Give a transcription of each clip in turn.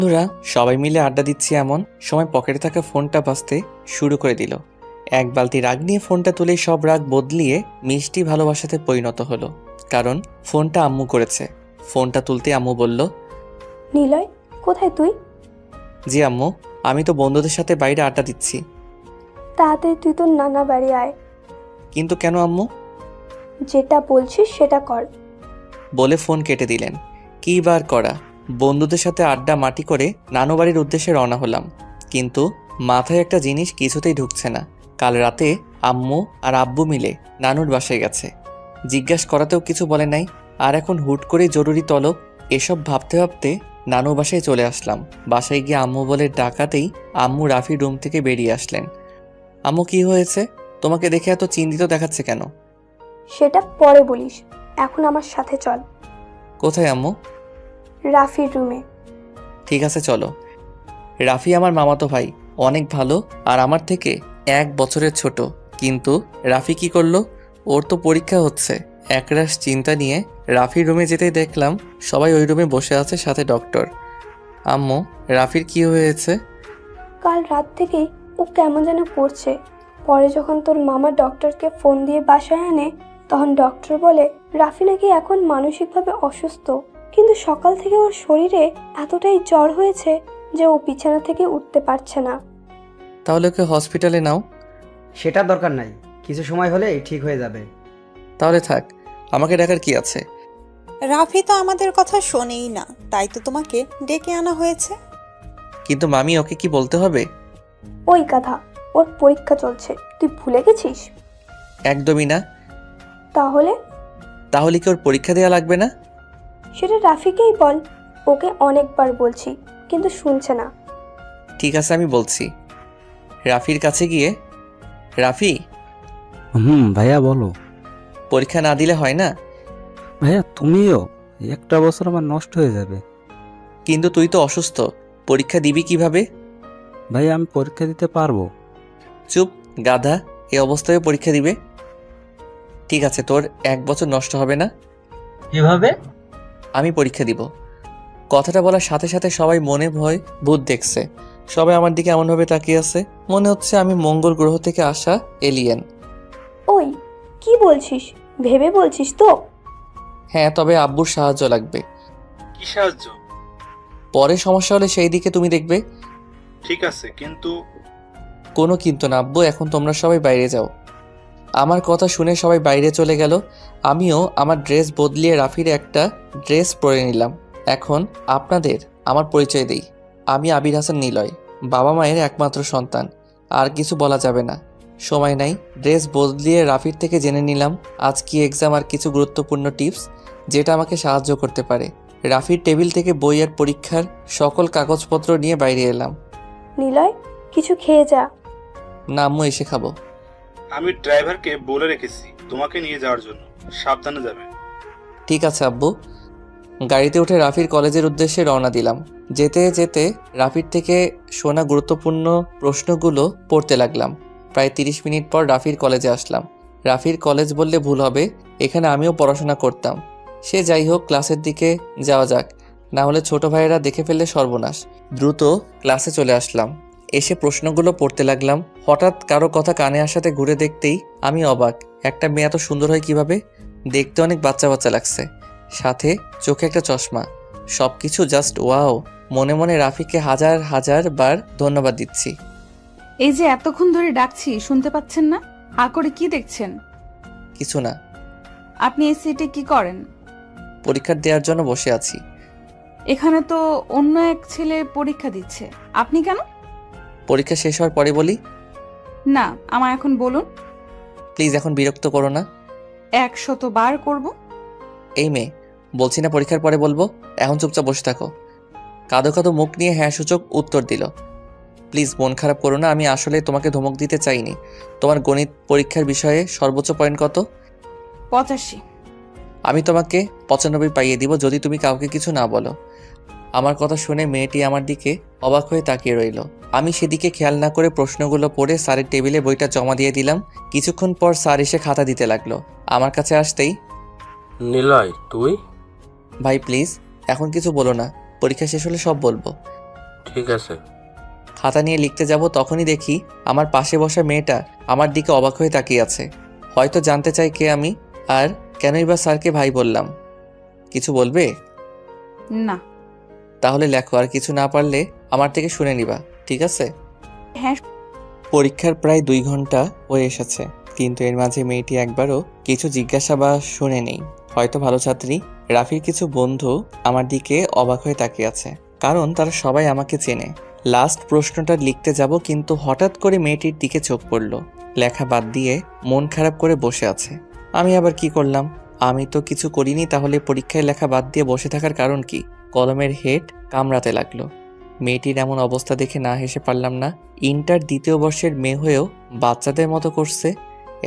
বন্ধুরা সবাই মিলে আড্ডা দিচ্ছি এমন সময় পকেটে থাকা ফোনটা বাজতে শুরু করে দিল। এক বালতি রাগ নিয়ে ফোনটা তুলে সব রাগ বদলিয়ে মিষ্টি ভালোবাসাতে পরিণত হলো। কারণ ফোনটা আম্মু করেছে। ফোনটা তুলতে আম্মু বলল, নিলয়, কোথায় তুই? জি আম্মু, আমি তো বন্ধুদের সাথে বাইরে আড্ডা দিচ্ছি। তাড়াতাড়ি তুই তোর নানা বাড়ি আয়। কিন্তু কেন আম্মু? যেটা বলছিস সেটা কর। বলে ফোন কেটে দিলেন। কী বার করা, বন্ধুদের সাথে আড্ডা মাটি করে নানু বাড়ির উদ্দেশ্যে রওনা হলাম। কিন্তু মাথায় একটা জিনিস কিছুতেই ঢুকছে না। কাল রাতে আম্মু আর আব্বু মিলে নানুর বাসায় গেছে, জিজ্ঞাসা করাতেও কিছু বলে নাই। আর এখন হুট করে জরুরি তলব। এসব ভাবতে ভাবতে নানু বাসায় চলে আসলাম। বাসায় গিয়ে আম্মু বলে ডাকাতেই আম্মু রাফির রুম থেকে বেরিয়ে আসলেন। আম্মু, কি হয়েছে? তোমাকে দেখে এত চিন্তিত দেখাচ্ছে কেন? সেটা পরে বলিস, এখন আমার সাথে চল। কোথায় আম্মু? রাফির রুমে। ঠিক আছে চলো। রাফি আমার মামাতো ভাই, অনেক ভালো আর আমার থেকে 1 বছরের ছোট। কিন্তু রাফি কি করলো? ওর তো পরীক্ষা হচ্ছে। একরাশ চিন্তা নিয়ে রাফির রুমে যেতেই দেখলাম সবাই ওই রুমে বসে আছে, সাথে ডক্টর। আম্মু, রাফির কি হয়েছে? কাল রাত থেকেই ও কেমন যেন করছে। পরে যখন তোর মামা ডক্টরকে ফোন দিয়ে বাসায় আনে, তখন ডক্টর বলে রাফি নাকি এখন মানসিকভাবে অসুস্থ। কিন্তু সকাল থেকে ওর শরীরে এতটাই জ্বর হয়েছে যে ও বিছানা থেকে উঠতে পারছে না। তাহলে ওকে হসপিটালে নাও। সেটার দরকার নাই, কিছু সময় হলেই ঠিক হয়ে যাবে। তাহলে থাক, আমাকে ডাকার কি আছে? রাফি তো আমাদের কথা শোনেই না, তাই তো তোমাকে ডেকে আনা হয়েছে। কিন্তু মামি, ওকে কি বলতে হবে? ওই কথা, ওর পরীক্ষা চলছে, তুই ভুলে গেছিস? একদমই না। তাহলে তাহলে কি ওর পরীক্ষা দেওয়া লাগবে না? সেটা রাফিকেই বল। ওকে অনেকবার বলছি কিন্তু শুনছে না। ঠিক আছে, আমি বলছি। রাফির কাছে গিয়ে, রাফি, ভাইয়া বলো। পরীক্ষা না দিলে হয় না? ভাইয়া তুমিও, একটা বছর আমার নষ্ট হয়ে যাবে। কিন্তু তুই তো অসুস্থ, পরীক্ষা দিবি কিভাবে? ভাইয়া আমি পরীক্ষা দিতে পারবো। চুপ, গাধা, এই অবস্থায় পরীক্ষা দিবে? ঠিক আছে, তোর 1 বছর নষ্ট হবে না। কিভাবে? আমি পরীক্ষা দিব। কথাটা বলার সাথে সাথে সবাই মনে ভয় ভূত দেখছে। সবাই আমার দিকে এমনভাবে তাকিয়ে আছে, মনে হচ্ছে আমি মঙ্গল গ্রহ থেকে আসা এলিয়েন। ওই, কি বলছিস? ভেবে বলছিস তো? হ্যাঁ, তবে আব্বুর সাহায্য লাগবে। কি সাহায্য? পরে সমস্যা হলে সেই দিকে তুমি দেখবে। ঠিক আছে, কিন্তু কোনো কিন্তু না আব্বু, এখন তোমরা সবাই বাইরে যাও। আমার কথা শুনে সবাই বাইরে চলে গেল। আমিও আমার ড্রেস বদলিয়ে রাফির একটা ড্রেস পরে নিলাম। এখন আপনাদের আমার পরিচয় দেই। আমি আবির হাসান নিলয়, বাবা মায়ের একমাত্র সন্তান। আর কিছু বলা যাবে না, সময় নাই। ড্রেস বদলিয়ে রাফির থেকে জেনে নিলাম আজ কি এক্সাম আর কিছু গুরুত্বপূর্ণ টিপস যেটা আমাকে সাহায্য করতে পারে। রাফির টেবিল থেকে বই আর পরীক্ষার সকল কাগজপত্র নিয়ে বাইরে এলাম। নিলয়, কিছু খেয়ে যা। না আম্মু, এসে খাবো। আমি ড্রাইভারকে বলে রেখেছি তোমাকে নিয়ে যাওয়ার জন্য, সাবধানে যাবে। ঠিক আছে আব্বু। গাড়িতে উঠে রাফির কলেজের উদ্দেশ্যে রওনা দিলাম। যেতে যেতে রাফির থেকে শোনা গুরুত্বপূর্ণ প্রশ্নগুলো পড়তে লাগলাম। প্রায় 30 মিনিট পর রাফির কলেজে আসলাম। রাফির কলেজ বললে ভুল হবে, এখানে আমিও পড়াশোনা করতাম। সে যাই হোক, ক্লাসের দিকে যাওয়া যাক, না হলে ছোট ভাইয়েরা দেখে ফেললে সর্বনাশ। দ্রুত ক্লাসে চলে আসলাম। এসে প্রশ্নগুলো পড়তে লাগলাম। হঠাৎ কারো কথা কানে আসাতে ঘুরে দেখতেই আমি অবাক। একটা মেয়ে এত সুন্দর হয় কিভাবে? দেখতে অনেক বাচ্চা বাচ্চা লাগছে, সাথে চোখে একটা চশমা। সবকিছু জাস্ট ওয়াও। মনে মনে রাফিকে হাজার হাজার বার ধন্যবাদ দিচ্ছি। এই যে এতক্ষণ ধরে ডাকছি, শুনতে পাচ্ছেন না? হা করে কি দেখছেন? কিছু না, আপনি এই সিটে কি করেন? পরীক্ষা দেওয়ার জন্য বসে আছি। এখানে তো অন্য এক ছেলে পরীক্ষা দিচ্ছে, আপনি কেন? পরীক্ষা শেষ হওয়ার পরে বলি। না, আমায় এখন বলুন। প্লিজ, এখন বিরক্ত করো না। 100 বার করব। এই মেয়ে, বলছি না পরীক্ষার পরে বলবো, এখন চুপচাপ বসে থাকো। কাঁদো কাঁদো মুখ নিয়ে হ্যাঁ সূচক উত্তর দিল। প্লিজ মন খারাপ করো না, আমি আসলে তোমাকে ধমক দিতে চাইনি। তোমার গণিত পরীক্ষার বিষয়ে সর্বোচ্চ পয়েন্ট কত? 85। আমি তোমাকে 95 পাইয়ে দিব যদি তুমি কাউকে কিছু না বলো। আমার কথা শুনে মেয়েটি আমার দিকে অবাক হয়ে তাকিয়ে রইল। আমি সেদিকে খেয়াল না করে প্রশ্নগুলো পড়ে স্যারের টেবিলে বইটা জমা দিয়ে দিলাম। কিছুক্ষণ পর স্যার এসে খাতা দিতে লাগলো। আমার কাছে আসতেই, নিলয় তুই? ভাই প্লিজ এখন কিছু বলো না, পরীক্ষা শেষ হলে সব বলবো। ঠিক আছে। খাতা নিয়ে লিখতে যাব তখনই দেখি আমার পাশে বসা মেয়েটা আমার দিকে অবাক হয়ে তাকিয়ে আছে। হয়তো জানতে চাই কে আমি আর কেনই বা স্যারকে ভাই বললাম। কিছু বলবে? না। তাহলে লেখো, আর কিছু না পারলে আমার থেকে শুনে নিবা, ঠিক আছে? হ্যাঁ। পরীক্ষার প্রায় 2 ঘন্টা হয়ে এসেছে, কিন্তু এর মাঝে মেয়েটি একবারও কিছু জিজ্ঞাসা বা শুনে নেই। হয়তো ভালো ছাত্রী। রাফির কিছু বন্ধু আমার দিকে অবাক হয়ে তাকিয়ে আছে, কারণ তারা সবাই আমাকে চেনে। লাস্ট প্রশ্নটা লিখতে যাব, কিন্তু হঠাৎ করে মেয়েটির দিকে চোখ পড়ল। লেখা বাদ দিয়ে মন খারাপ করে বসে আছে। আমি আবার কি করলাম? আমি তো কিছু করিনি, তাহলে পরীক্ষায় লেখা বাদ দিয়ে বসে থাকার কারণ কি? কলমের হেড কামড়াতে লাগলো। মেয়েটির এমন অবস্থা দেখে না হেসে পারলাম না। ইন্টার 2য় বর্ষের মেয়ে হয়েও বাচ্চাদের মতো করছে।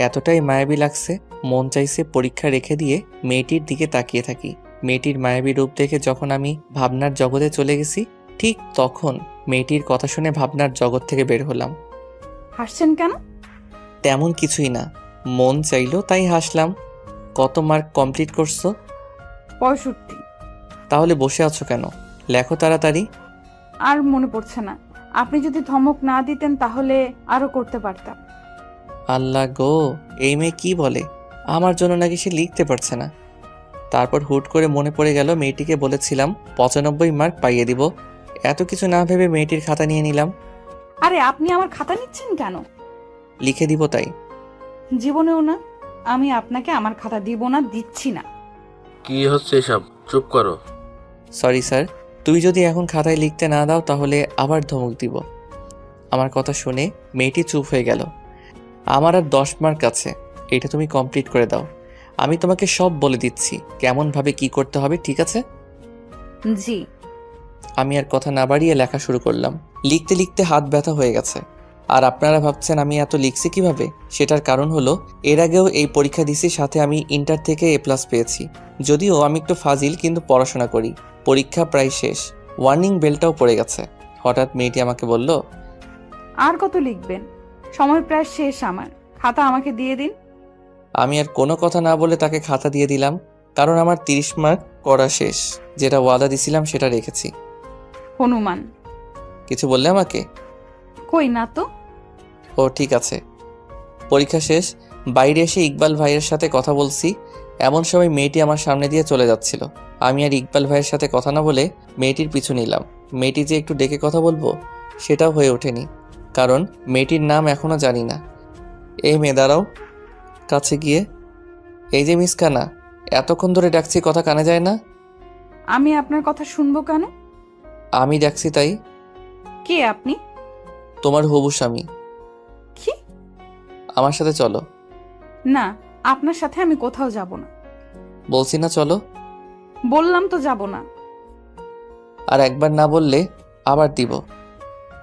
এতটাই মায়াবী লাগছে, মন চাইছে পরীক্ষা রেখে দিয়ে মেয়েটির দিকে তাকিয়ে থাকি। মেয়েটির মায়াবী রূপ দেখে যখন আমি ভাবনার জগতে চলে গেছি, ঠিক তখন মেয়েটির কথা শুনে ভাবনার জগৎ থেকে বের হলাম। হাসছেন কেন? তেমন কিছুই না, মন চাইলো তাই হাসলাম। কত মার্ক কমপ্লিট করছো? 65। তাহলে বসে আছো কেন? লেখো তাড়াতাড়ি। আর মনে পড়ছে না। আপনি যদি ধমক না দিতেন তাহলে আরো করতে পারতাম। আল্লাহ গো, এই মেয়ে কি বলে? আমার জন্য নাকি সে লিখতে পারছে না। তারপর হুট করে মনে পড়ে গেল মেয়েটিকে বলেছিলাম 95 মার্ক পাইয়ে দিব। এত কিছু না ভেবে মেয়েটির খাতা নিয়ে নিলাম। আরে আপনি আমার খাতা নিচ্ছেন কেন? লিখে দিব তাই। জীবনেও না। আমি আপনাকে আমার খাতা দিব না, দিচ্ছি না। কি হচ্ছে এসব? চুপ করো। সরি স্যার, তুই যদি এখন খাতায় লিখতে না দাও তাহলে আবার ধমক দিব। আমার কথা শুনে মেয়েটি চুপ হয়ে গেল। আমার আর 10 মার্ক আছে, এটা তুমি কমপ্লিট করে দাও। আমি তোমাকে সব বলে দিচ্ছি কেমনভাবে কি করতে হবে, ঠিক আছে? জি। আমি আর কথা না বাড়িয়ে লেখা শুরু করলাম। লিখতে লিখতে হাত ব্যথা হয়ে গেছে। আর আপনারা ভাবছেন আমি এত লিখছি কিভাবে? সেটার কারণ হলো এর আগেও এই পরীক্ষা দিছি, সাথে আমি ইন্টার থেকে A+ পেয়েছি। যদিও আমি একটু ফাজিল, কিন্তু পড়াশোনা করি। পরীক্ষা প্রায় শেষ, ওয়ার্নিং বেলটাও পড়ে গেছে। হঠাৎ মেয়েটি আমাকে বলল, আর কত লিখবেন? সময় প্রায় শেষ আমার। খাতা আমাকে দিয়ে দিন। আমি আর কোনো কথা না বলে তাকে খাতা দিয়ে দিলাম, কারণ আমার 30 মার্ক করা শেষ। যেটা ওয়াদা দিছিলাম সেটা রেখেছি। হনুমান। কিছু বললে আমাকে? কই না তো। ও ঠিক আছে। পরীক্ষা শেষ, বাইরে এসে ইকবাল ভাইয়ের সাথে কথা বলছি। এমন সময় মেয়েটি আমার সামনে দিয়ে চলে যাচ্ছিল। আমি আর ইকবাল ভাইয়ের সাথে কথা না বলে মেয়েটির পিছু নিলাম। মেয়েটি যে একটু ডেকে কথা বলবো সেটাও হয়ে ওঠেনি, কারণ মেয়েটির নাম এখনও জানি না। এই মেয়ে দাঁড়াও। কাছে গিয়ে, এই যে মিস কানা, এতক্ষণ ধরে ডাকছি, কথা কানে যায় না? আমি আপনার কথা শুনবো কেন? আমি ডাকছি তাই। কে আপনি? তোমার হবু স্বামী। কি? আমার সাথে চলো। না, আপনার সাথে আমি কোথাও যাব না। বলছি না চলো। বললাম তো যাব না। আর একবার না বললে আবার দিব।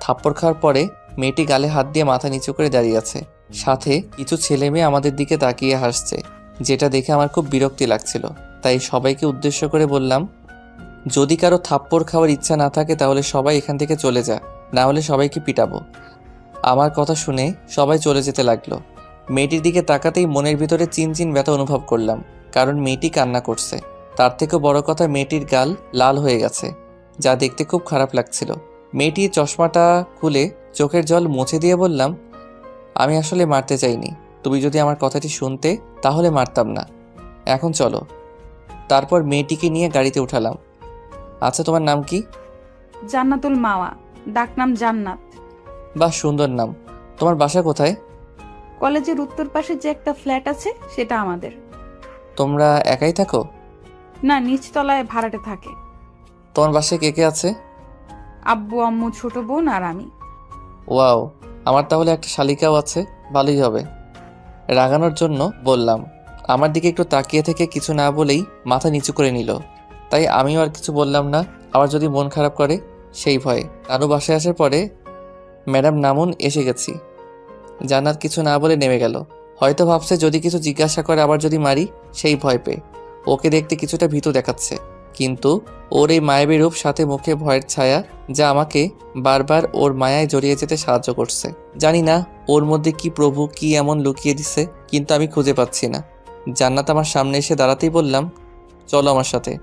থাপ্পড় খাওয়ার পরে মেয়েটি গালে হাত দিয়ে মাথা নিচু করে দাঁড়িয়ে আছে। সাথে কিছু ছেলে মেয়ে আমাদের দিকে তাকিয়ে হাসছে, যেটা দেখে আমার খুব বিরক্তি লাগছিল। তাই সবাইকে উদ্দেশ্য করে বললাম, যদি কারো থাপ্পড় খাওয়ার ইচ্ছা না থাকে তাহলে সবাই এখান থেকে চলে যা, না হলে সবাইকে পিটাবো। আমার কথা শুনে সবাই চলে যেতে লাগলো। মেয়েটির দিকে তাকাতেই মনের ভিতরে চিনচিন ব্যথা অনুভব করলাম, কারণ মেয়েটি কান্না করছে। তার থেকেও বড় কথা, মেয়েটির গাল লাল হয়ে গেছে, যা দেখতে খুব খারাপ লাগছিল। মেয়েটি চশমাটা খুলে চোখের জল মুছে দিয়ে বললাম, আমি আসলে মারতে চাইনি। তুমি যদি আমার কথাটি শুনতে তাহলে মারতাম না। এখন চলো। তারপর মেয়েটিকে নিয়ে গাড়িতে উঠালাম। আচ্ছা, তোমার নাম কি? জান্নাতুল মাওয়া। ডাকনাম জান্নাত। বাহ, সুন্দর নাম। তোমার বাসা কোথায়? কলেজের উত্তর পাশে যে একটা ফ্ল্যাট আছে সেটা আমাদের। তোমরা একাই থাকো? না, নিচতলায় ভাড়াটে থাকে। তোমার বাসায় কে কে আছে? আব্বু, আম্মু, ছোট বোন আর আমি। ওয়াও, আমার তাহলে একটা শালিকাও আছে, ভালোই হবে। রাগানোর জন্য বললাম। আমার দিকে একটু তাকিয়ে থেকে কিছু না বলেই মাথা নিচু করে নিল। তাই আমিও আর কিছু বললাম না, আবার যদি মন খারাপ করে সেই ভয়ে। আরও বাসায় আসার পরে, ম্যাডাম নামুন, এসে গেছি। জান্নাত কিছু না বলে নেমে গেল। হয়তো ভাবছে যদি কিছু জিজ্ঞাসা করে আবার যদি মারি, সেই ভয় পেয়ে। ওকে দেখতে কিছুটা ভীতু দেখাচ্ছে, কিন্তু ওর এই মায়াবী রূপ, সাথে মুখে ভয়ের ছায়া, যা আমাকে বারবার ওর মায়ায় জড়িয়ে যেতে সাহায্য করছে। জানি না ওর মধ্যে কি প্রভু কি এমন লুকিয়ে দিছে, কিন্তু আমি খুঁজে পাচ্ছি না। জান্নাত আমার সামনে এসে দাঁড়াতেই বললাম, চলো আমার সাথে।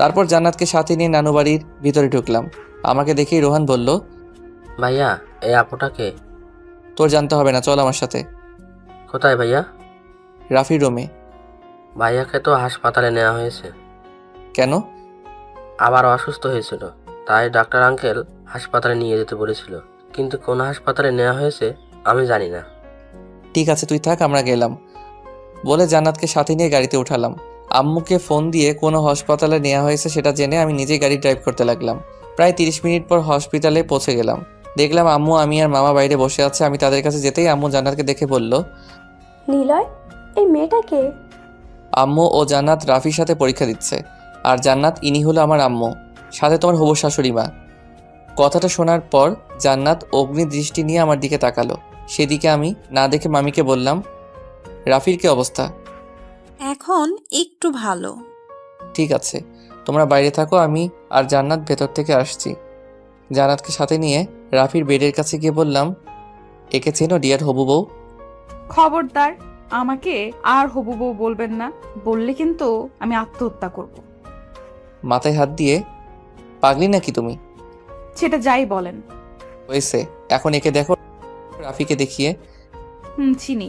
তারপর জান্নাতকে সাথে নিয়ে নানু বাড়ির ভিতরে ঢুকলাম। আমাকে দেখেই রোহান বলল, ভাইয়া এই আপুটাকে? তোর জানতে হবে না, চল আমার সাথে। কোথায় ভাইয়া? রাফির রুমে। ভাইয়াকে তো হাসপাতালে নেওয়া হয়েছে। কেন? আবার অসুস্থ হয়েছিল, তাই ডাক্তার আঙ্কেল হাসপাতালে নিয়ে যেতে বলেছিল, কিন্তু কোন হাসপাতালে নেওয়া হয়েছে আমি জানি না। ঠিক আছে তুই থাক, আমরা গেলাম বলে জান্নাতকে সাথে নিয়ে গাড়িতে উঠালাম। আম্মুকে ফোন দিয়ে কোনো হাসপাতালে নেওয়া হয়েছে সেটা জেনে আমি নিজেই গাড়ি ড্রাইভ করতে লাগলাম। প্রায় 30 মিনিট পর হসপিটালে পৌঁছে গেলাম। দেখলাম আম্মু, আমি আর মামা বাইরে বসে আছে। আমি তাদের কাছে যেতেই আম্মু জান্নাতকে দেখে বলল, নিলয়, এই মেয়েটাকে? আম্মু ও জান্নাত রাফির সাথে পরীক্ষা দিচ্ছে, আর জান্নাত ইনি হলো আমার আম্মু, সাথে তোমার হবু শাশুড়ি মা। কথাটা শোনার পর জান্নাত অগ্নি দৃষ্টি নিয়ে আমার দিকে তাকালো। সেদিকে আমি না দেখে মামিকে বললাম, রাফির কি অবস্থা? এখন একটু ভালো। ঠিক আছে, তোমরা বাইরে থাকো, আমি আর জান্নাত ভেতর থেকে আসছি। জান্নাতকে সাথে নিয়ে রাফির বেডের কাছে গিয়ে বললাম, একে চেনো ডিয়ার হবু বউ? খবরদার, আমাকে আর হবু বউ বলবেন না, বললে কিন্তু আমি আত্মহত্যা করব। মাথায় হাত দিয়ে, পাগলি নাকি তুমি? সেটা যাই বলেন। হয়েছে, এখন একে দেখো। রাফিকে দেখিয়ে, চিনি,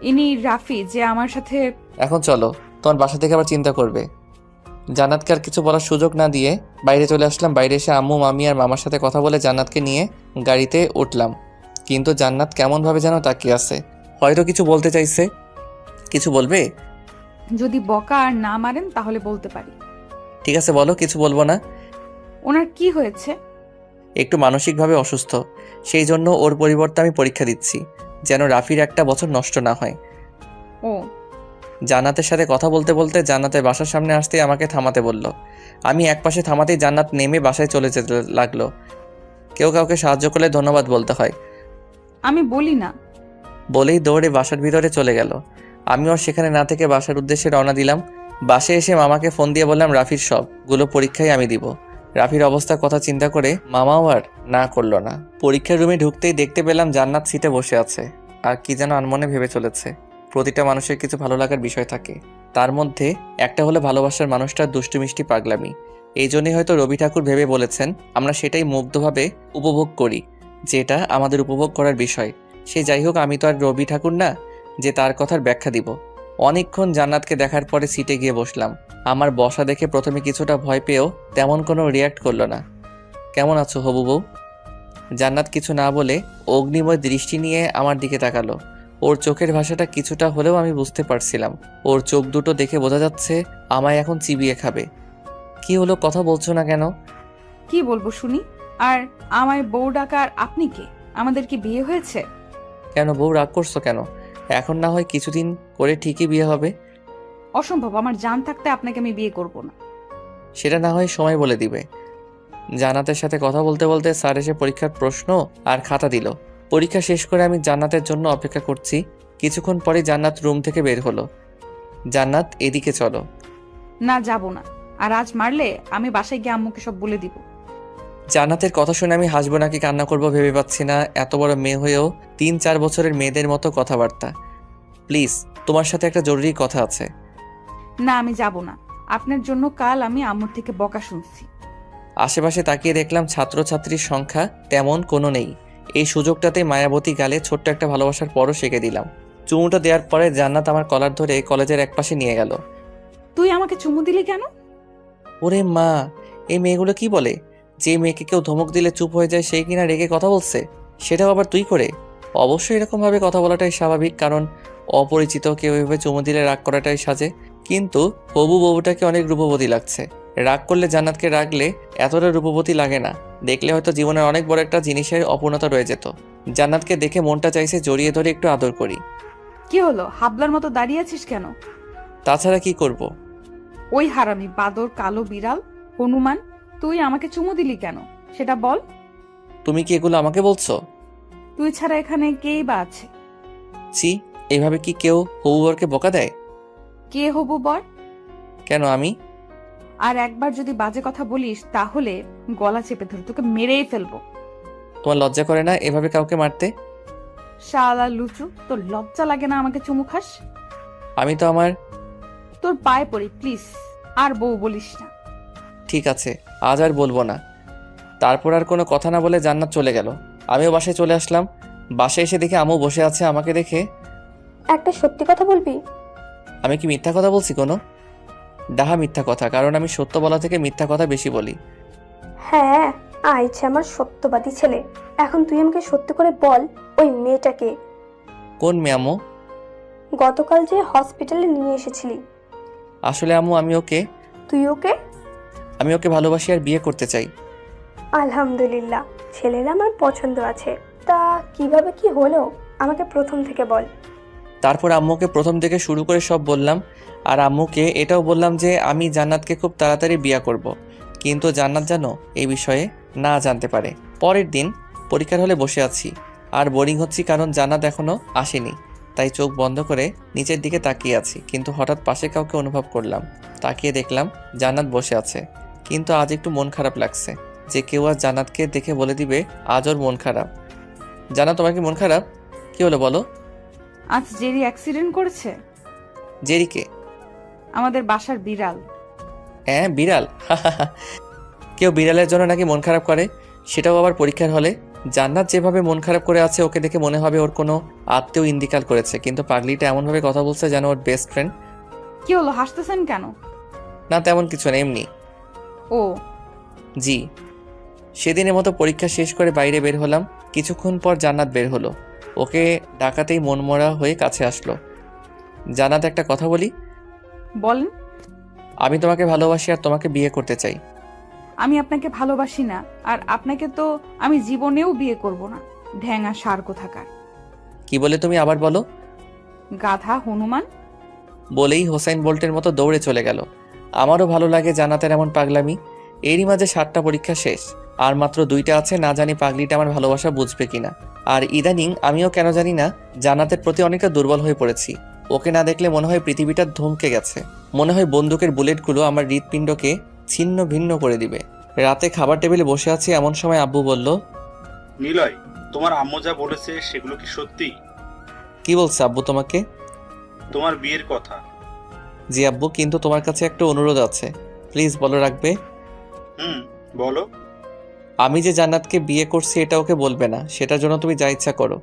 ইনি রাফি যে আমার সাথে। এখন চলো, তোমার বাসা থেকে আবার চিন্তা করবে। জান্নাতকে আর কিছু বলার সুযোগ না দিয়ে বাইরে চলে আসলাম। বাইরে এসে আম্মু, মামি আর মামার সাথে কথা বলে জান্নাতকে নিয়ে গাড়িতে উঠলাম। কিন্তু জান্নাত কেমনভাবে যেন তাকিয়ে আছে, হয়তো কিছু বলতে চাইছে। কিছু বলবে? যদি বকা আর না মারেন তাহলে বলতে পারি। ঠিক আছে বলো, কিছু বলবো না। ওনার কি হয়েছে? একটু মানসিকভাবে অসুস্থ, সেই জন্য ওর পরিবর্তে আমি পরীক্ষা দিচ্ছি, যেন রাফির একটা বছর নষ্ট না হয়। ও, জান্নাতের সাথে কথা বলতে বলতে জান্নাতের বাসার সামনে আসতেই আমাকে থামাতে বলল। আমি একপাশে থামাতেই জান্নাত নেমে বাসায় চলে যেতে লাগলো। কেউ কাউকে সাহায্য করলে ধন্যবাদ বলতে হয়, আমি বলি না। বলেই দৌড়ে বাসার ভিতরে চলে গেল। আমি ওর সেখানে না থেকে বাসার উদ্দেশ্যে রওনা দিলাম। বাসায় এসে মামাকে ফোন দিয়ে বললাম রাফির সবগুলো পরীক্ষাই আমি দিব। রাফির অবস্থার কথা চিন্তা করে মামাও আর না করলো না। পরীক্ষার রুমে ঢুকতেই দেখতে পেলাম জান্নাত সিটে বসে আছে আর কি যেন আনমনে ভেবে চলেছে। প্রতিটা মানুষের কিছু ভালো লাগার বিষয় থাকে, তার মধ্যে একটা হলো ভালোবাসার মানুষটার দুষ্টু মিষ্টি পাগলামি। এই জন্যই হয়তো রবি ঠাকুর ভেবে বলেছেন আমরা সেটাই মুগ্ধভাবে উপভোগ করি, যেটা আমাদের উপভোগ করার বিষয়। সে যাই হোক, আমি তো আর রবি ঠাকুর না যে তার কথার ব্যাখ্যা দিব। অনেকক্ষণ জান্নাতকে দেখার পরে সিটে গিয়ে বসলাম। আমার বসা দেখে প্রথমে কিছুটা ভয় পেয়েও তেমন কোনো রিয়াক্ট করলো না। কেমন আছো হবু বউ? জান্নাত কিছু না বলে অগ্নিময় দৃষ্টি নিয়ে আমার দিকে তাকালো। ওর চোখের ভাষাটা কিছুটা হলেও আমি বুঝতে পারছিলাম। ওর চোখ দুটো দেখে বোঝা যাচ্ছে আমায় এখন চিবিয়ে খাবে। কি হলো, কথা বলছো না কেন? কি বলবো শুনি? আর আমায় বউ ডাকার আপনি কে? আমাদের কি বিয়ে হয়েছে? কেন বউ, রাগ করছো কেন? এখন না হয় কিছুদিন করে ঠিকই বিয়ে হবে। অসম্ভব, আমার জান থাকতে আপনাকে আমি বিয়ে করব না। সেটা না হয় সময় বলে দিবে। জান্নাতের সাথে কথা বলতে বলতে স্যার এসে পরীক্ষার প্রশ্ন আর খাতা দিল। পরীক্ষা শেষ করে আমি জান্নাতের জন্য অপেক্ষা করছি। কিছুক্ষণ পরে জান্নাত রুম থেকে বের হলো। জান্নাত, এদিকে চলো। না, যাব না। আর আজ মারলে আমি বাসায় গিয়ে আম্মুকে সব বলে দিব। জান্নাতের কথা শুনে আমি হাসবো নাকি কান্না করবো ভেবে পাচ্ছি না। এত বড় মেয়ে হয়েও 3-4 বছরের মেয়েদের মতো কথাবার্তা। প্লিজ, তোমার সাথে একটা জরুরি কথা আছে। না, আমি যাব না। আপনার জন্য কাল আমি আম্মুর থেকে বকা শুনছি। আশেপাশে তাকিয়ে দেখলাম ছাত্রছাত্রীর সংখ্যা তেমন কোনো নেই। এই সুযোগটাতে মায়াবতী গালে ছোট্ট একটা ভালোবাসার পরও শিখে দিলাম। চুমুটা দেওয়ার পরে জান্নাত আমার কলার ধরে কলেজের একপাশে নিয়ে গেল। তুই আমাকে চুমু দিলি কেন? ওরে মা, এই মেয়েগুলো কি বলে? যে মেয়েকে কেউ ধমক দিলে চুপ হয়ে যায় সেই কিনা রেগে কথা বলছে, সেটাও আবার তুই করে। অবশ্যই এরকমভাবে কথা বলাটাই স্বাভাবিক, কারণ অপরিচিত কেউ এভাবে চুমু দিলে রাগ করাটাই সাজে। কিন্তু হবু বউটাকে অনেক রূপবতী লাগছে। রাগ করলে জান্নাতকে রাগলে এতটা রূপবতী লাগে না। দেখলে হয়তো জীবনের অনেক বড় একটা জিনিসের অপূর্ণতা রয়ে যেত। জান্নাতকে দেখে মনটা চাইছে জড়িয়ে ধরে একটু আদর করি। কি হলো, হাবলার মতো দাঁড়িয়ে আছিস কেন? তাছাড়া কি করব? ওই হারামি বাদর, কালো বিড়াল, হনুমান, তুই আমাকে চুমু দিলি কেন সেটা বল। তুমি কি এগুলো আমাকে বলছো? তুই ছাড়া এখানে কেই বা আছে? ছি, এইভাবে কি কেউ হবু বরকে বকা দেয়? কে হবু বর? কেন আমি? আর একবার যদি বাজে কথা বলিস তাহলে গলা চেপে ধরে তোকে মেরেই ফেলবো। তোমার লজ্জা করে না এভাবে কাউকে মারতে? শালা লুচু, তোর লজ্জা লাগে না আমাকে চুমু খাস? আমি তো আমার... তোর পায়ে পড়ি প্লিজ, আর বউ বলিস না। ঠিক আছে, আজ আর বলবো না। তারপর আর কোনো কথা না বলে জান্নাত চলে গেল। আমিও বাসায় চলে আসলাম। বাসায় এসে দেখি আম্মু বসে আছে। আমাকে দেখে, একটা সত্যি কথা বলবি? আমি কি মিথ্যা কথা বলছি কোনো? ডাহা মিথ্যা কথা, কারণ আমি সত্য বলা থেকে মিথ্যা কথা বেশি বলি। হ্যাঁ, আইছে আমার সত্যবাদী ছেলে। এখন তুই আমাকে সত্যি করে বল, ওই মেয়েটাকে কোন মেয়ে আম্মু? গতকাল যে হসপিটালে নিয়ে এসেছিলি। আসলে আম্মু আমি ওকে ভালোবাসি আর বিয়ে করতে চাই। আলহামদুলিল্লাহ, ছেলের আমার পছন্দ আছে। তা কিভাবে কি হলো আমাকে প্রথম থেকে বল। তারপর আম্মুকে প্রথম থেকে শুরু করে সব বললাম। আর আম্মুকে এটাও বললাম যে আমি জান্নাতকে খুব তাড়াতাড়ি বিয়ে করব। কিন্তু জান্নাত যেন এই বিষয়ে না জানতে পারে। পরের দিন পরীক্ষার হলে বসে আছি আর বোরিং হচ্ছি, কারণ জান্নাত এখনও আসেনি। তাই চোখ বন্ধ করে নিচের দিকে তাকিয়ে আছি। কিন্তু হঠাৎ পাশে কাউকে অনুভব করলাম। তাকিয়ে দেখলাম জান্নাত বসে আছে। কিন্তু আজ একটু মন খারাপ লাগছে, যে কেউ আজ জান্নাতকে দেখে বলে দিবে আজ ওর মন খারাপ। জান্নাত, তোমার কি মন খারাপ? কি হলো বলো? আজ জেরি অ্যাক্সিডেন্ট করেছে। জেরিকে? আমাদের বাসার বিড়াল। হ্যাঁ, বিড়াল। কেউ বিড়ালের জন্য নাকি মন খারাপ করে, সেটাও আবার পরীক্ষার হলে। জান্নাত যেভাবে মন খারাপ করে আছে, ওকে দেখে মনে হবে ওর কোনো আত্মীয় ইন্তিকাল করেছে। কিন্তু পাগলিটা এমনভাবে কথা বলছে যেন ওর বেস্ট ফ্রেন্ড। কি হলো, হাসতেছেন কেন? না, তেমন কিছু না, এমনি। ও জি। সেদিনের মতো পরীক্ষা শেষ করে বাইরে বের হলাম। কিছুক্ষণ পর জান্নাত বের হলো। ওকে ডাকাতেই মনমরা হয়ে কাছে আসলো। জান্নাত, একটা কথা বলি? বলেন। আমি তোমাকে ভালোবাসি আর তোমাকে বিয়ে করতে চাই। আমি আপনাকে ভালোবাসি না, আর আপনাকে তো আমি জীবনেও বিয়ে করব না। ঢ্যাঙা সার কোথাকার। কি বলে তুমি? আবার বলো। গাধা হনুমান। বলেই হোসাইন বোল্টের মতো দৌড়ে চলে গেল। আমারও ভালো লাগে জান্নাতের এমন পাগলামি। এরই মাঝে 7টা পরীক্ষা শেষ, আর মাত্র 2টা আছে। না জানি পাগলিটা আমার ভালোবাসা বুঝবে কিনা। আর ইদানিং আমিও কেন জানি না জান্নাতের প্রতি অনেকটা দুর্বল হয়ে পড়েছি। ওকে না দেখলে মনে হয় পৃথিবীটা ধমকে গেছে। মনে হয় বন্দুকের বুলেটগুলো আমার হৃৎপিণ্ডকে ছিন্ন ভিন্ন করে দিবে। রাতে খাবার টেবিলে বসে আছি, এমন সময় আব্বু বলল, নিলয়, তোমার আম্মু যা বলেছে সেগুলো কি সত্যি? কি বলছে আব্বু তোমাকে? তোমার বিয়ের কথা। জি আব্বু, কিন্তু তোমার কাছে একটা অনুরোধ আছে, প্লিজ বলো, রাখবে? বলো। আমি যে জান্নাতকে বিয়ে করছি এটা ওকে বলবে না, সেটার জন্য তুমি যা ইচ্ছা করো।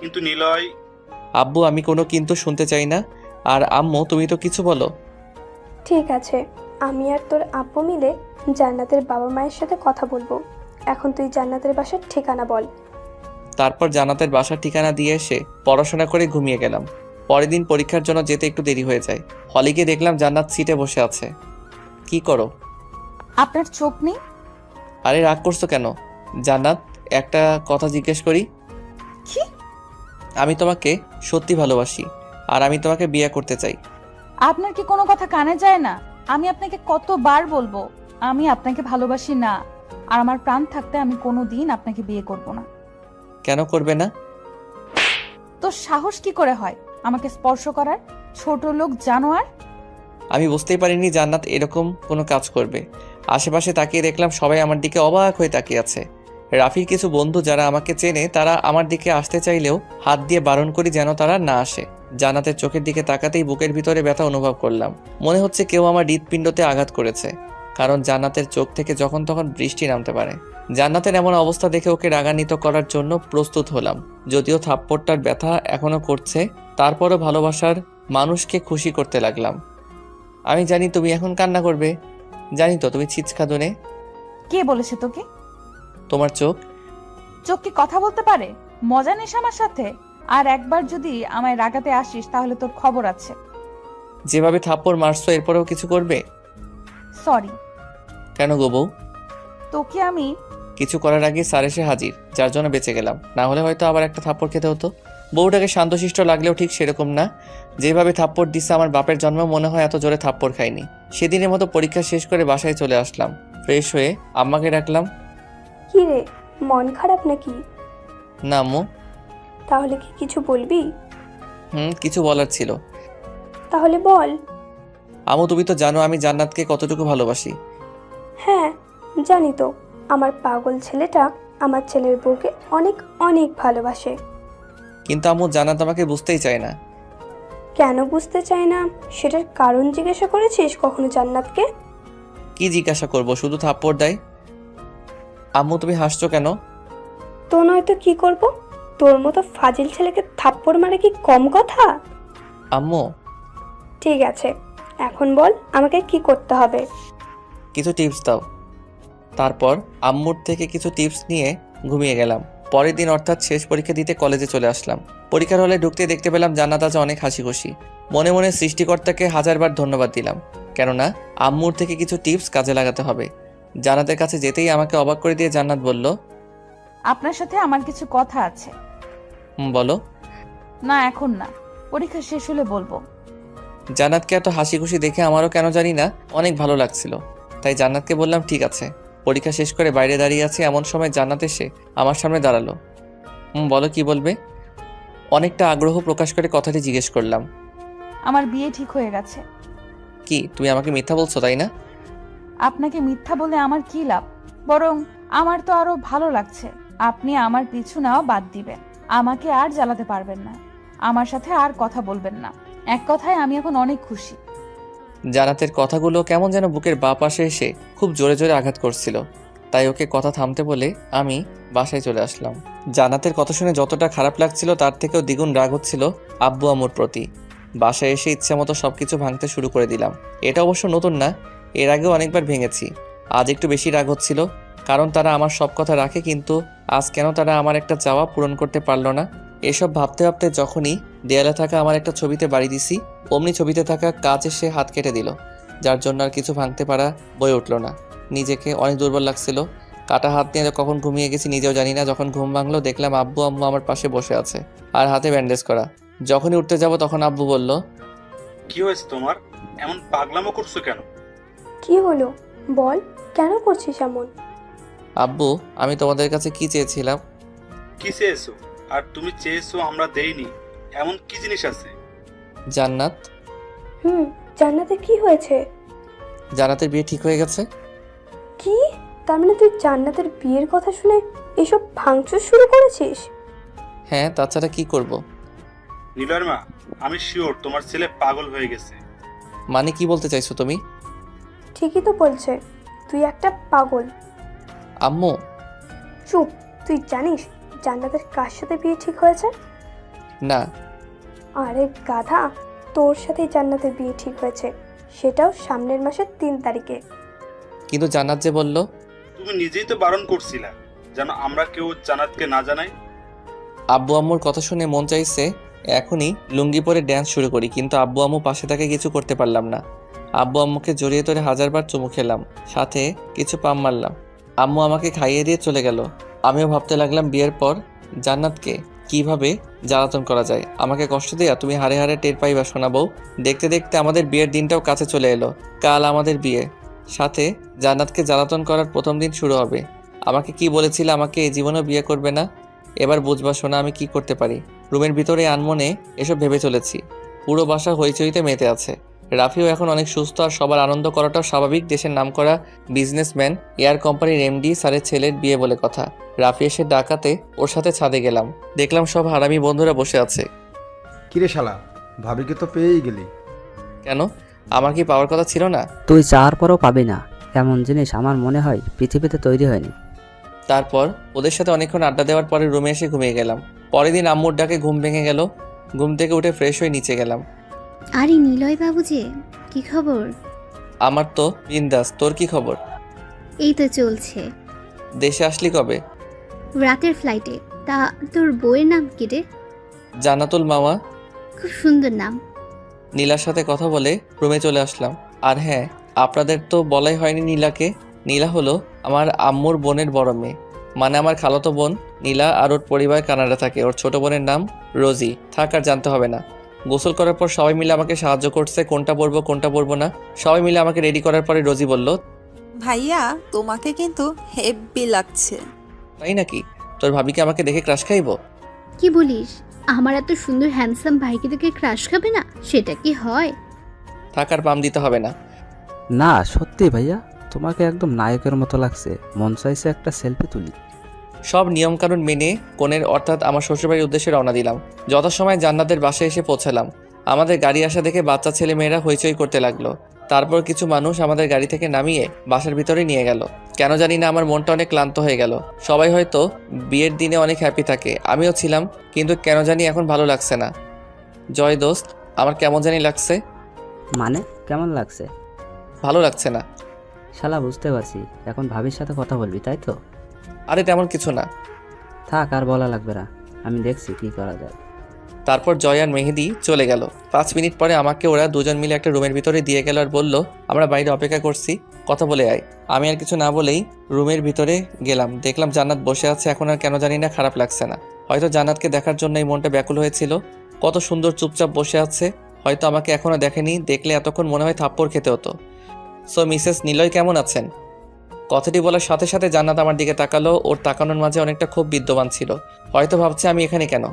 কিন্তু নিলয়। আব্বু, আমি কোনো কিন্তু শুনতে চাই না। আর আম্মু, তুমি তো কিছু বলো। ঠিক আছে, আমি আর তোর আব্বু মিলে জান্নাতের বাবা মায়ের সাথে কথা বলবো। এখন তুই জান্নাতের বাসার ঠিকানা বল। তারপর জান্নাতের বাসার ঠিকানা দিয়ে এসে পড়াশোনা করে ঘুমিয়ে গেলাম। পরের দিন পরীক্ষার জন্য যেতে একটু দেরি হয়ে যায়। হলে গিয়ে দেখলাম জান্নাত সিটে বসে আছে। কি করো? আপনার চোখ নেই? আরে রাগ করছো কেন? জান্নাত, একটা কথা জিজ্ঞেস করি? কি? আমি তোমাকে সত্যি ভালোবাসি আর আমি তোমাকে বিয়ে করতে চাই। আপনার কি কোনো কথা কানে যায় না? আমি আপনাকে কতবার বলবো আমি আপনাকে ভালোবাসি না, আর আমার প্রাণ থাকতে আমি কোনোদিন আপনাকে বিয়ে করব না। কেন করবে না? তো সাহস কি করে হয় আমাকে স্পর্শ করার? ছোট লোক জানোয়ার। আমি বুঝতেই পারিনি জান্নাত এরকম কোনো কাজ করবে। আশেপাশে তাকিয়ে দেখলাম সবাই আমার দিকে অবাক হয়ে তাকিয়ে আছে। রাফির কিছু বন্ধু যারা আমাকে চেনে তারা আমার দিকে আসতে চাইলেও হাত দিয়ে বারণ করি যেন তারা না আসে। জান্নাতের চোখের দিকে তাকাতেই বুকের ভিতরে ব্যথা অনুভব করলাম। মনে হচ্ছে কেউ আমার হৃৎপিণ্ডতে আঘাত করেছে, কারণ জান্নাতের চোখ থেকে যখন তখন বৃষ্টি নামতে পারে। জান্নাতের এমন অবস্থা দেখে ওকে রাগান্বিত করার জন্য প্রস্তুত হলাম। যদিও থাপ্পড়টার ব্যথা এখনো করছে, তারপরও ভালোবাসার মানুষকে খুশি করতে লাগলাম। আমি জানি তুমি এখন কান্না করবে, জানি তো তুমি ছিচকাদনে। কে বলেছে তোকে? তোমার চোখ। চোখ কি কথা বলতে পারে? মজা নিস আমার সাথে? আর একবার যদি আমায় রাগাতে আসিস তাহলে তোর খবর আছে। যেভাবে থাপ্পড় মারছো এরপরেও কিছু করবে? সরি। কেন গো বউ? তোকে আমি কিছু করার আগে স্যার এসে হাজির, যার জন্য বেঁচে গেলাম। না হলে হয়তো আবার একটা থাপ্পড় খেতে হতো। বউটাকে শান্তশিষ্ট লাগলেও ঠিক সেরকম না। যেভাবে থাপ্পড় দিচ্ছে আমার বাপের জন্ম মনে হয় এত জোরে থাপ্পড় খাইনি। সেদিনের মতো পরীক্ষা শেষ করে বাসায় চলে আসলাম। ফ্রেশ হয়ে আম্মাকে ডাকলাম। কি রে, মন খারাপ নাকি? না আম্মু। তাহলে কি কিছু বলবি? কিছু বলার ছিল। তাহলে বল। আম্মু, তুমি তো জানো আমি জান্নাতকে কতটুকু ভালোবাসি। হ্যাঁ জানি তো, আমার পাগল ছেলেটা আমার ছেলের বউকে অনেক অনেক ভালোবাসে। কিন্তু আম্মু, জান্নাত আমাকে বুঝতেই চায় না। কেন বুঝতে চায় না সেটার কারণ জিজ্ঞাসা করেছিস কখনো জান্নাতকে? কি জিজ্ঞাসা করব, শুধু থাপ্পড় দেয়। আম্মু তুমি হাসছো কেন? তো নয়তো কি করব? তোর মতো ফাজিল ছেলেকে থাপ্পড় মারে কি কম কথা? আম্মু ঠিক আছে, এখন বল আমাকে কি করতে হবে। কিছু টিপস দাও। তারপর আম্মুর থেকে কিছু টিপস নিয়ে ঘুমিয়ে গেলাম। পরের দিন অর্থাৎ শেষ পরীক্ষা দিতে কলেজে চলে আসলাম। পরীক্ষার হলে ঢুকতে দেখতে পেলাম জান্নাত আজ অনেক হাসি খুশি। মনে মনে সৃষ্টিকর্তাকে হাজারবার ধন্যবাদ দিলাম, কেননা আম্মুর থেকে কিছু টিপস কাজে লাগাতে হবে। জান্নাতের কাছে যেতেই আমাকে অবাক করে দিয়ে জান্নাত বলল, আপনার সাথে আমার কিছু কথা আছে। বলো। না এখন না, পরীক্ষা শেষ হলে বলবো। জান্নাতকে এত হাসি খুশি দেখে আমারও কেন জানি না অনেক ভালো লাগছিল। তাই জান্নাতকে বললাম ঠিক আছে। পরীক্ষা শেষ করে বাইরে দাঁড়িয়ে আছি, এমন সময় জান্নাত এসে আমার সামনে দাঁড়ালো। বলো কি বলবে? অনেকটা আগ্রহ প্রকাশ করে কথাটি জিজ্ঞেস করলাম। আমার বিয়ে ঠিক হয়ে গেছে। কি তুমি আমাকে মিথ্যা বলছো, তাই না? আপনাকে মিথ্যা বলে আমার কি লাভ? বরং আমার তো আরো ভালো লাগছে। আপনি আমার পিছু নেওয়া বাদ দিবেন, আমাকে আর জ্বালাতে পারবেন না, আমার সাথে আর কথা বলবেন না। এক কথায় আমি এখন অনেক খুশি। জান্নাতের কথাগুলো কেমন যেন বুকের বাঁ পাশে এসে খুব জোরে জোরে আঘাত করছিল। তাই ওকে কথা থামতে বলে আমি বাসায় চলে আসলাম। জান্নাতের কথা শুনে যতটা খারাপ লাগছিল তার থেকেও দ্বিগুণ রাগ হচ্ছিল আব্বু আম্মুর প্রতি। বাসায় এসে ইচ্ছা মতো সবকিছু ভাঙতে শুরু করে দিলাম। এটা অবশ্য নতুন না, এর আগেও অনেকবার ভেঙেছি। আজ একটু বেশি রাগ হচ্ছিল, কারণ তারা আমার সব কথা রাখে, কিন্তু আজ কেন তারা আমার একটা চাওয়া পূরণ করতে পারলো না। এসব ভাবতে ভাবতে যখনই দেয়ালে থাকা আমার একটা ছবিতে বাড়ি দিছি, অমনি ছবিতে থাকা কাঁচ এসে হাত কেটে দিল, যার জন্য আর কিছু ভাঙতে পারা বয়ে উঠল না। নিজেকে অনেক দুর্বল লাগছিল। কাটা হাত নিয়ে কখন ঘুমিয়ে গেছি নিজেও জানি না। যখন ঘুম ভাঙলো দেখলাম আব্বু আম্মু আমার পাশে বসে আছে আর হাতে ব্যান্ডেজ করা। যখনই উঠতে যাব তখন আব্বু বলল, কি হয়েছে তোমার? এমন পাগলামো করছো কেন? কি হলো বল, কেন করছিস এমন? আব্বু আমি তোমাদের কাছে কি চেয়েছিলাম? কি চেয়েছো? আর তুমি চেয়েছো আমরা দেইনি, এমন কি জিনিস আছে? জান্নাত। জান্নাতে কি হয়েছে? জান্নাতের বিয়ে ঠিক হয়ে গেছে। কি? তার মানে তুই জান্নাতের বিয়ের কথা শুনে এসব ভাঙচুর শুরু করেছিস? হ্যাঁ, তাছাড়া কি করব? নীলয়ের মা, আমি শিওর তোমার ছেলে পাগল হয়ে গেছে। মানে কি বলতে চাইছো তুমি? ঠিকই তো বলছে, তুই একটা পাগল। আম্মু চুপ, তুই জানিস জান্নাতের কার সাথে বিয়ে ঠিক হয়েছে? না। আরে গাধা, তোর সাথেই জান্নাতের বিয়ে ঠিক হয়েছে, সেটাও সামনের মাসের 3 তারিখে। কিন্তু জান্নাত যে বলল। তুমি নিজেই তো বারণ করছিলা যেন আমরা কেউ জান্নাতকে না জানাই। আব্বু আম্মুর কথা শুনে মন চাইছে এখনই লুঙ্গি পরে ড্যান্স শুরু করি, কিন্তু আব্বু আম্মু পাশে থাকে কিছু করতে পারলাম না। আব্বু আম্মুকে জড়িয়ে ধরে হাজারবার চুমু খেলাম, সাথে কিছু পাম মারলাম। আম্মু আমাকে খাইয়ে দিয়ে চলে গেল। আমিও ভাবতে লাগলাম বিয়ের পর জান্নাতকে কিভাবে জ্বালাতন করা যায়। আমাকে কষ্ট দেয়া তুমি হারে হারে টের পাইবা শোনাবো। দেখতে দেখতে আমাদের বিয়ের দিনটাও কাছে চলে এলো। কাল আমাদের বিয়ে, সাথে জান্নাতকে জ্বালাতন করার প্রথম দিন শুরু হবে। আমাকে কি বলেছিলে আমাকে এই জীবনেও বিয়ে করবে না? এবার বুঝবা শোনা আমি কি করতে পারি। রুমের ভিতরে আনমনে এসব ভেবে চলেছি। পুরো বাসা হইচইতে মেতে আছে। রাফিও এখন অনেক সুস্থ, আর সবার আনন্দ করাটাও স্বাভাবিক। দেশের নামকরা বিজনেসম্যান, এয়ার কোম্পানির এমডি স্যারের ছেলের বিয়ে বলে কথা। রাফি এসে ডাকাতে ওর সাথে ছাদে গেলাম, দেখলাম সব হারামি বন্ধুরা বসে আছে। কিরে শালা, ভাবিকে তো পেয়েই গেলি। কেন, আমার কি পাওয়ার কথা ছিল না? তুই চাওয়ার পরও পাবি না, এমন জিনিস আমার মনে হয় পৃথিবীতে তৈরি হয়নি। তারপর ওদের সাথে অনেকক্ষণ আড্ডা দেওয়ার পরে রুমে এসে ঘুমিয়ে গেলাম। পরের দিন আম্মুর ডাকে ঘুম ভেঙে গেল। ঘুম থেকে উঠে ফ্রেশ হয়ে নিচে গেলাম। আরে নিলয় বাবু যে, কি খবর? আমার তো বিন্দাস, তোর কি খবর? এই তো চলছে। দেশে আসলি কবে? রাতের ফ্লাইটে। তা তোর বউয়ের নাম কি রে? জান্নাতুল মামা। খুব সুন্দর নাম। নীলার সাথে কথা বলে রুমে চলে আসলাম। আর হ্যাঁ, আপনাদের তো বলাই হয়নি নীলাকে। নীলা হলো আমার আম্মুর বোনের বড় মেয়ে, মানে আমার খালাতো বোন। নীলা আর ওর পরিবার কানাডা থাকে। ওর ছোট বোনের নাম রোজি। থাক আর জানতে হবে না। গোসল করার পর সবাই মিলে আমাকে সাহায্য করছে, কোনটা পরবো কোনটা পরবো না। সবাই মিলে আমাকে রেডি করার পরে রোজি বলল, ভাইয়া তোমাকে কিন্তু হেব্বি লাগছে। তাই নাকি? তোর ভাবিকে আমাকে দেখে ক্রাশ খাইবো? কি বলিস? আমার এত সুন্দর হ্যান্ডসাম ভাইকে দেখে ক্রাশ খাবে না? সেটা কি হয়? থাক আর পাম দিতে হবে না। না সত্যি ভাইয়া, তোমাকে একদম নায়কের মতো লাগছে। মন চাইছে একটা সেলফি তুলি। সব নিয়মকানুন মেনে কনের অর্থাৎ আমার শ্বশুরবাড়ির উদ্দেশ্যে রওনা দিলাম। যথাসময় জান্নাতের বাসায় এসে পৌঁছালাম। আমাদের গাড়ি আসা দেখে বাচ্চা ছেলে মেয়েরা হইচই করতে লাগলো। তারপর কিছু মানুষ আমাদের গাড়ি থেকে নামিয়ে বাসার ভিতরে নিয়ে গেল। কেন জানি না আমার মনটা অনেক ক্লান্ত হয়ে গেল। সবাই হয়তো বিয়ের দিনে অনেক হ্যাপি থাকে, আমিও ছিলাম, কিন্তু কেন জানি এখন ভালো লাগছে না। জয় দোস্ত, আমার কেমন জানি লাগছে। মানে কেমন লাগছে? ভালো লাগছে না। শালা বুঝতে পারছি, এখন ভাবির সাথে কথা বলবি তাই তো? আরে তেমন কিছু না। থাক, আর বলা লাগবে না, আমি দেখছি কি করা যায়। তারপর জয় আর মেহেদি চলে গেল। 5 মিনিট পরে আমাকে ওরা দুজন মিলে একটা রুমের ভিতরে দিয়ে গেল আর বলল, আমরা বাইরে অপেক্ষা করছি, কথা বলে আয়। আমি আর কিছু না বলেই রুমের ভিতরে গেলাম। দেখলাম জান্নাত বসে আছে। এখন আর কেন জানি না খারাপ লাগছে না। হয়তো জান্নাতকে দেখার জন্য এই মনটা ব্যাকুল হয়েছিল। কত সুন্দর চুপচাপ বসে আছে, হয়তো আমাকে এখনো দেখেনি। দেখলে এতক্ষণ মনে হয় থাপ্পড় খেতে হতো। সো মিসেস নিলয় কেমন আছেন? কথাটি বলার সাথে সাথে জান্নাত আমার দিকে তাকালো। ওর তাকানোর মাঝে অনেকটা ক্ষোভ বিদ্যমান ছিল। হয়তো ভাবছে আমি এখানে কেন।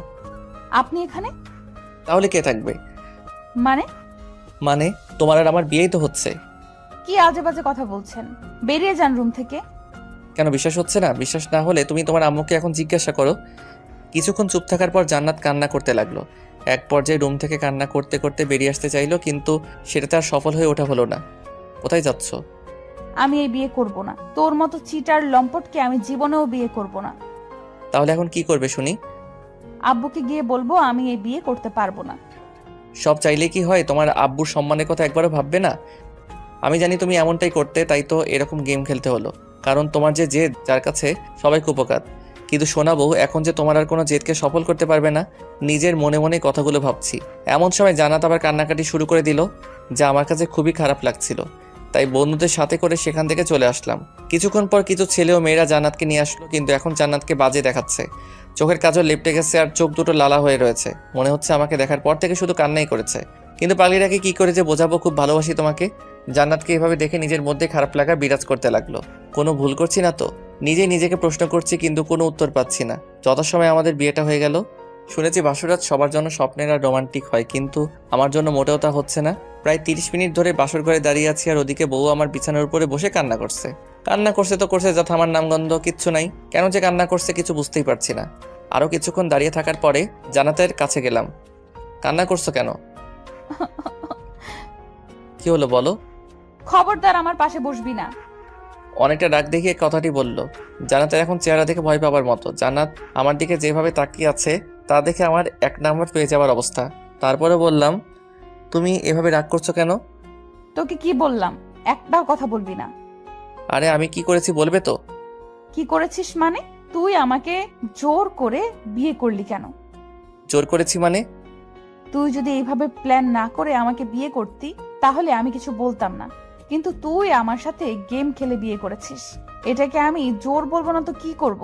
আপনি এখানে? তাহলে কে থাকবে? মানে তোমার আর আমার বিয়েই তো হচ্ছে। কি আজে বাজে কথা বলছেন? বেরিয়ে যান রুম থেকে। কেন বিশ্বাস হচ্ছে না? বিশ্বাস না হলে তুমি তোমার আম্মুকে এখন জিজ্ঞাসা করো। কিছুক্ষণ চুপ থাকার পর জান্নাত কান্না করতে লাগলো। এক পর্যায়ে রুম থেকে কান্না করতে করতে বেরিয়ে আসতে চাইলো, কিন্তু সেটাতে আর সফল হয়ে ওঠা হলো না। কোথায় যাচ্ছ? আমি এই বিয়ে করব না। তোর মতো চিটার লম্পটকে আমি জীবনেও বিয়ে করব না। তাহলে এখন কি করবে শুনি? আব্বুকে গিয়ে বলবো আমি এই বিয়ে করতে পারবো না। সব চাইলে কি হয়? তোমার আব্বুর সম্মানের কথা একবারও ভাববে না? আমি জানি তুমি এমনটাই করতে, তাই তো এরকম গেম খেলতে হলো। কারণ তোমার যে জেদ, যার কাছে সবাই কুপকাত। কিন্তু শোনাবো, এখন যে তোমার আর কোনো জেদকে সফল করতে পারবে না। নিজের মনে মনে কথাগুলো ভাবছি। এমন সময় জান্নাত আবার কান্নাকাটি শুরু করে দিল, যা আমার কাছে খুবই খারাপ লাগছিল। তাই বন্ধুদের সাথে করে সেখান থেকে চলে আসলাম। কিছুক্ষণ পর কিছু ছেলে ও মেয়েরা জান্নাতকে নিয়ে আসলো, কিন্তু এখন জান্নাতকে বাজে দেখাচ্ছে। চোখের কাজল লেপটে গেছে আর চোখ দুটো লালা হয়ে রয়েছে। মনে হচ্ছে আমাকে দেখার পর থেকে শুধু কান্নাই করেছে। কিন্তু পাগলিটাকে কি করে যে বোঝাবো খুব ভালোবাসি তোমাকে। জান্নাতকে এভাবে দেখে নিজের মধ্যে খারাপ লাগা বিরাজ করতে লাগলো। কোনো ভুল করছি না তো? নিজেকে প্রশ্ন করছি, কিন্তু কোনো উত্তর পাচ্ছি না। যথাসময়ে আমাদের বিয়েটা হয়ে গেল। শুনেছি বাসরাত সবার জন্য স্বপ্নের আর রোমান্টিক হয়, কিন্তু আমার জন্য মোটেও তা হচ্ছে না। প্রায় 30 মিনিট ধরে বাসর ঘরে দাঁড়িয়ে আছি, আর ওদিকে বউ আমার বিছানার উপরে বসে কান্না করছে। কান্না করছে তো করছে, যা থামার নামগন্ধ কিচ্ছু নাই। কেন যে কান্না করছে কিছু বুঝতেই পারছি না। আরও কিছুক্ষণ দাঁড়িয়ে থাকার পরে জান্নাতের কাছে গেলাম। কান্না করছো কেন? কি হলো বলো? খবরদার আমার পাশে বসবি না। অনেকটা ডাক দেখিয়ে কথাটি বলল। জান্নাতের এখন চেহারা দেখে ভয় পাবার মতো। জান্নাত আমার দিকে যেভাবে তাকিয়ে আছে তা দেখে আমার 1 নাম্বার পেয়ে যাওয়ার অবস্থা। তারপরে বললাম, তুমি এভাবে রাগ করছো কেন? তোকে কি বললাম? একটাও কথা বলবি না। আরে আমি কি করেছি বলবে তো? কি করেছিস মানে? তুই আমাকে জোর করে বিয়ে করলি কেন? জোর করেছি মানে? তুই যদি এইভাবে প্ল্যান না করে আমাকে বিয়ে করতি, তাহলে আমি কিছু বলতাম না। কিন্তু তুই আমার সাথে গেম খেলে বিয়ে করেছিস। এটাকে আমি জোর বলবো না তো কি করব?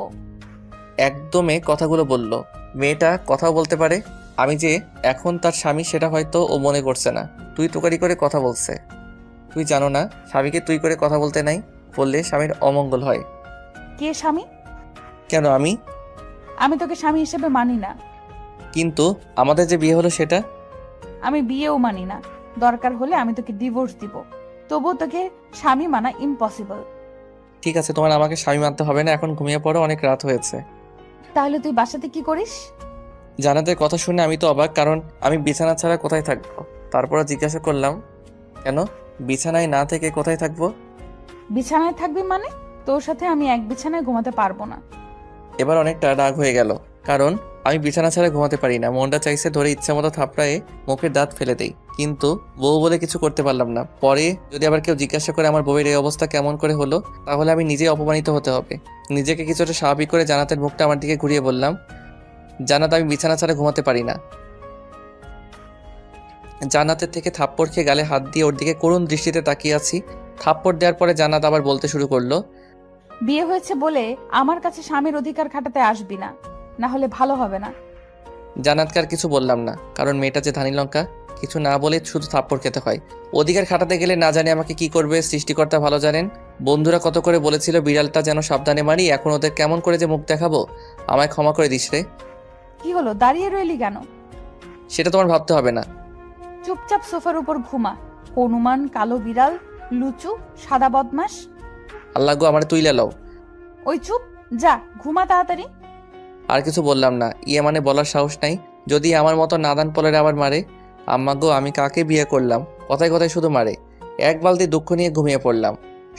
একদমে কথাগুলো বলল। মেয়েটা কথাও বলতে পারে। আমি যে এখন তার স্বামী সেটা হয়তো ও মনে করছে না। তুই তোকারি করে কথা বলছে। তুই জানো না স্বামীকে তুই করে কথা বলতে নাই, বললে স্বামীর অমঙ্গল হয়। কে স্বামী? কেন আমি? আমি তোকে স্বামী হিসেবে মানি না। কিন্তু আমাদের যে বিয়ে হলো সেটা? আমি বিয়েও মানি না। দরকার হলে আমি তোকে ডিভোর্স দিব, তবুও তোকে স্বামী মানা ইম্পসিবল। ঠিক আছে, তোমার আমাকে স্বামী মানতে হবে না। এখন ঘুমিয়ে পড়ো, অনেক রাত হয়েছে। তাহলে তুই বাসাতে কি করিস? জান্নাতের কথা শুনে আমি তো অবাক, কারণ আমি বিছানা ছাড়া কোথায় থাকবো। তারপরে জিজ্ঞাসা করলাম, কেন বিছানায় না থেকে কোথায় থাকবো? বিছানায় থাকবি মানে? তোর সাথে আমি এক বিছানায় ঘুমাতে পারবো না। এবার অনেকটা রাগ হয়ে গেল, কারণ আমি বিছানা ছাড়া ঘুমাতে পারি না। মনটা চাইছে ধরে ইচ্ছা মতো থাপড়ায়ে মুখের দাঁত ফেলে দেই, কিন্তু বউ বলে কিছু করতে পারলাম না। পরে যদি আবার কেউ জিজ্ঞাসা করে আমার বউয়ের এই অবস্থা কেমন করে হলো, তাহলে আমি নিজেই অপমানিত হতে হবে। নিজেকে কিছুটা স্বাভাবিক করে জান্নাতের মুখটা আমার দিকে ঘুরিয়ে বললাম, জান্নাত আমি বিছানা ছাড়া ঘুমাতে পারি না। জান্নাতের থেকে থাপ্পড় খেয়ে গালে হাত দিয়ে ওর দিকে করুণ দৃষ্টিতে তাকিয়ে আছি। থাপ্পড় দেওয়ার পরে জান্নাত আবার বলতে শুরু করলো, বিয়ে হয়েছে বলে আমার কাছে স্বামীর অধিকার খাটাতে আসবি না, না হলে ভালো হবে না। জান্নাতকে আর কিছু বললাম না, কারণ মেয়েটা যে ধানি লঙ্কা, কিছু না বলে শুধু থাপ্পড় খেতে হয়। অধিকার খাটাতে গেলে না জানি আমাকে কি করবে, সৃষ্টিকর্তা ভালো জানেন। বন্ধুরা কত করে বলেছিল বিড়ালটা যেন সাবধানে মারি, এখন ওদের কেমন করে যে মুখ দেখাবো। আমায় ক্ষমা করে দিস রে। কি হলো, দাঁড়িয়ে রইলি কেন? সেটা তোমার ভাবতে হবে না। চুপচাপ সোফার উপর ঘুমা। হনুমান, কালো বিড়াল, লুচু, সাদা বদমাস। আল্লাহ গো, আমার তুইলা লও। ওই চুপ, যা ঘুমা তাড়াতাড়ি। আর কিছু বললাম না। মানে বলার সাহস নাই। যদি আমার মতো নাদান পলের আবার মারে। আম্মা গো, আমি কাকে বিয়ে করলাম? কথায় কথায় শুধু মারে। এক বালতি দুঃখ নিয়ে ঘুমিয়ে পড়লাম।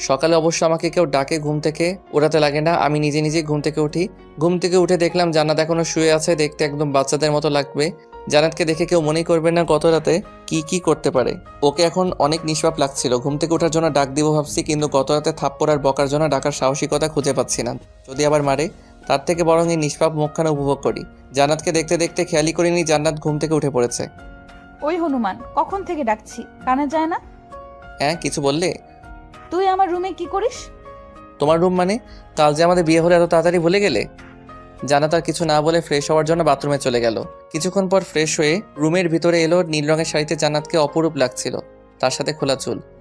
সকালে অবশ্য আমাকে কেউ ডাকে ঘুম থেকে ওঠাতে লাগে না, আমি নিজে নিজে ঘুম থেকে উঠি। ঘুম থেকে উঠে দেখলাম জান্নাত এখনো শুয়ে আছে, দেখতে একদম বাচ্চাদের মতো লাগবে। জান্নাতকে দেখে কেউ মনেই করবে না গত রাতে কি করতে পারে। ওকে এখন অনেক নিষ্পাপ লাগছিল। ঘুম থেকে ওঠার জন্য ডাক দিব ভাবছি, কিন্তু গত রাতে থাপ্পড় আর বকার জন্য ডাকার সাহসিকতা খুঁজে পাচ্ছি না। যদি আবার মারে, তার থেকে বরং এই নিষ্পাপ মুখখানা উপভোগ করি। জান্নাতকে দেখতে দেখতে খেয়ালই করিনি জান্নাত ঘুম থেকে উঠে পড়েছে। ওই হনুমান, কখন থেকে ডাকছি, কানে যায় না? হ্যাঁ, কিছু বললে? তুই আমার রুমে কি করিস? তোমার রুম মানে? কাল যে আমাদের বিয়ে হলে এত তাড়াতাড়ি ভুলে গেলে? জান্নাত আর কিছু না বলে ফ্রেশ হওয়ার জন্য বাথরুমে চলে গেল। কিছুক্ষণ পর ফ্রেশ হয়ে রুমের ভিতরে এলো। নীল রঙের শাড়িতে জান্নাতকে অপরূপ লাগছিল, তার সাথে খোলা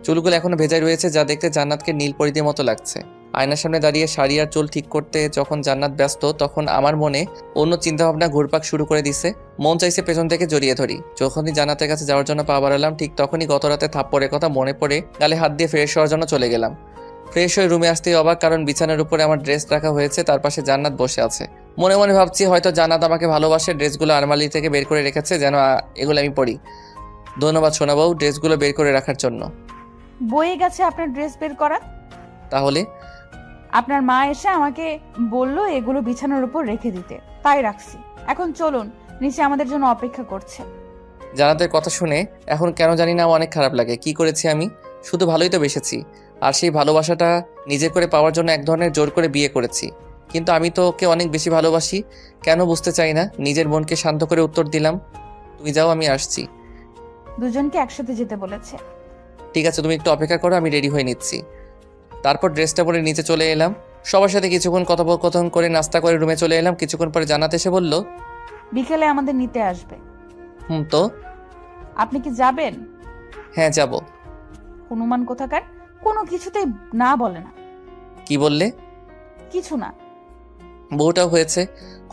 চুলগুলো এখনো ভেজাই রয়েছে, যা দেখতে জান্নাতকে নীল পরিদের মতো লাগছে। আয়নার সামনে দাঁড়িয়ে শাড়ি আর চুল ঠিক করতে যখন জান্নাত ব্যস্ত, তখন আমার মনে অন্য চিন্তাভাবনা ঘুরপাক শুরু করে দিছে। মন চাইছে পেছন থেকে জড়িয়ে ধরি। যখনই জান্নাতের কাছে যাওয়ার জন্য পা বাড়ালাম, ঠিক তখনই গত রাতে থাপ্পড়ের কথা মনে পড়ে গালে হাত দিয়ে ফ্রেশ হওয়ার জন্য চলে গেলাম। ফ্রেশ হয়ে রুমে আসতেই অবাক, কারণ বিছানার উপরে আমার ড্রেস রাখা হয়েছে, তার পাশে জান্নাত বসে আছে। মনে মনে ভাবছি হয়তো জান্নাত আমাকে ভালোবাসে, ড্রেসগুলো আলমারি থেকে বের করে রেখেছে যেন এগুলো আমি পরি। ধন্যবাদ সোনা বউ ড্রেসগুলো বের করে রাখার জন্য। বয়ে গেছে আপনার ড্রেস বের করা? তাহলে? আপনার মা এসে আমাকে বলল এগুলো বিছানার উপর রেখে দিতে, তাই রাখছি। এখন চলুন, নিচে আমাদের জন্য অপেক্ষা করছে। জান্নাতের কথা শুনে এখন কেন জানি না অনেক খারাপ লাগে। কি করেছি আমি? শুধু ভালোই তো বেসেছি, আর সেই ভালোবাসাটা নিজে করে পাওয়ার জন্য এক ধরনের জোর করে বিয়ে করেছি। কিন্তু আমি তো ওকে অনেক বেশি ভালোবাসি, কেন বুঝতে চাই না। নিজের মনকে শান্ত করে উত্তর দিলাম, তুমি যাও, আমি আসছি। দুজনকে একসাথে যেতে বলেছে। ঠিক আছে, তুমি একটু অপেক্ষা করো, আমি রেডি হয়ে নিচ্ছি। তারপর ড্রেসটা পরে নিচে চলে এলাম। সবার সাথে কিছুক্ষণ কথোপকথন করে নাস্তা করে রুমে চলে এলাম। কিছুক্ষণ পরে জান্নাত এসে বলল, বিকেলে আমাদের নিতে আসবে। তো আপনি কি যাবেন? হ্যাঁ যাব। হনুমান কোথাকার, কোনো কিছুতেই না বলে না। কি বললে? কিছু না। বউটাও হয়েছে,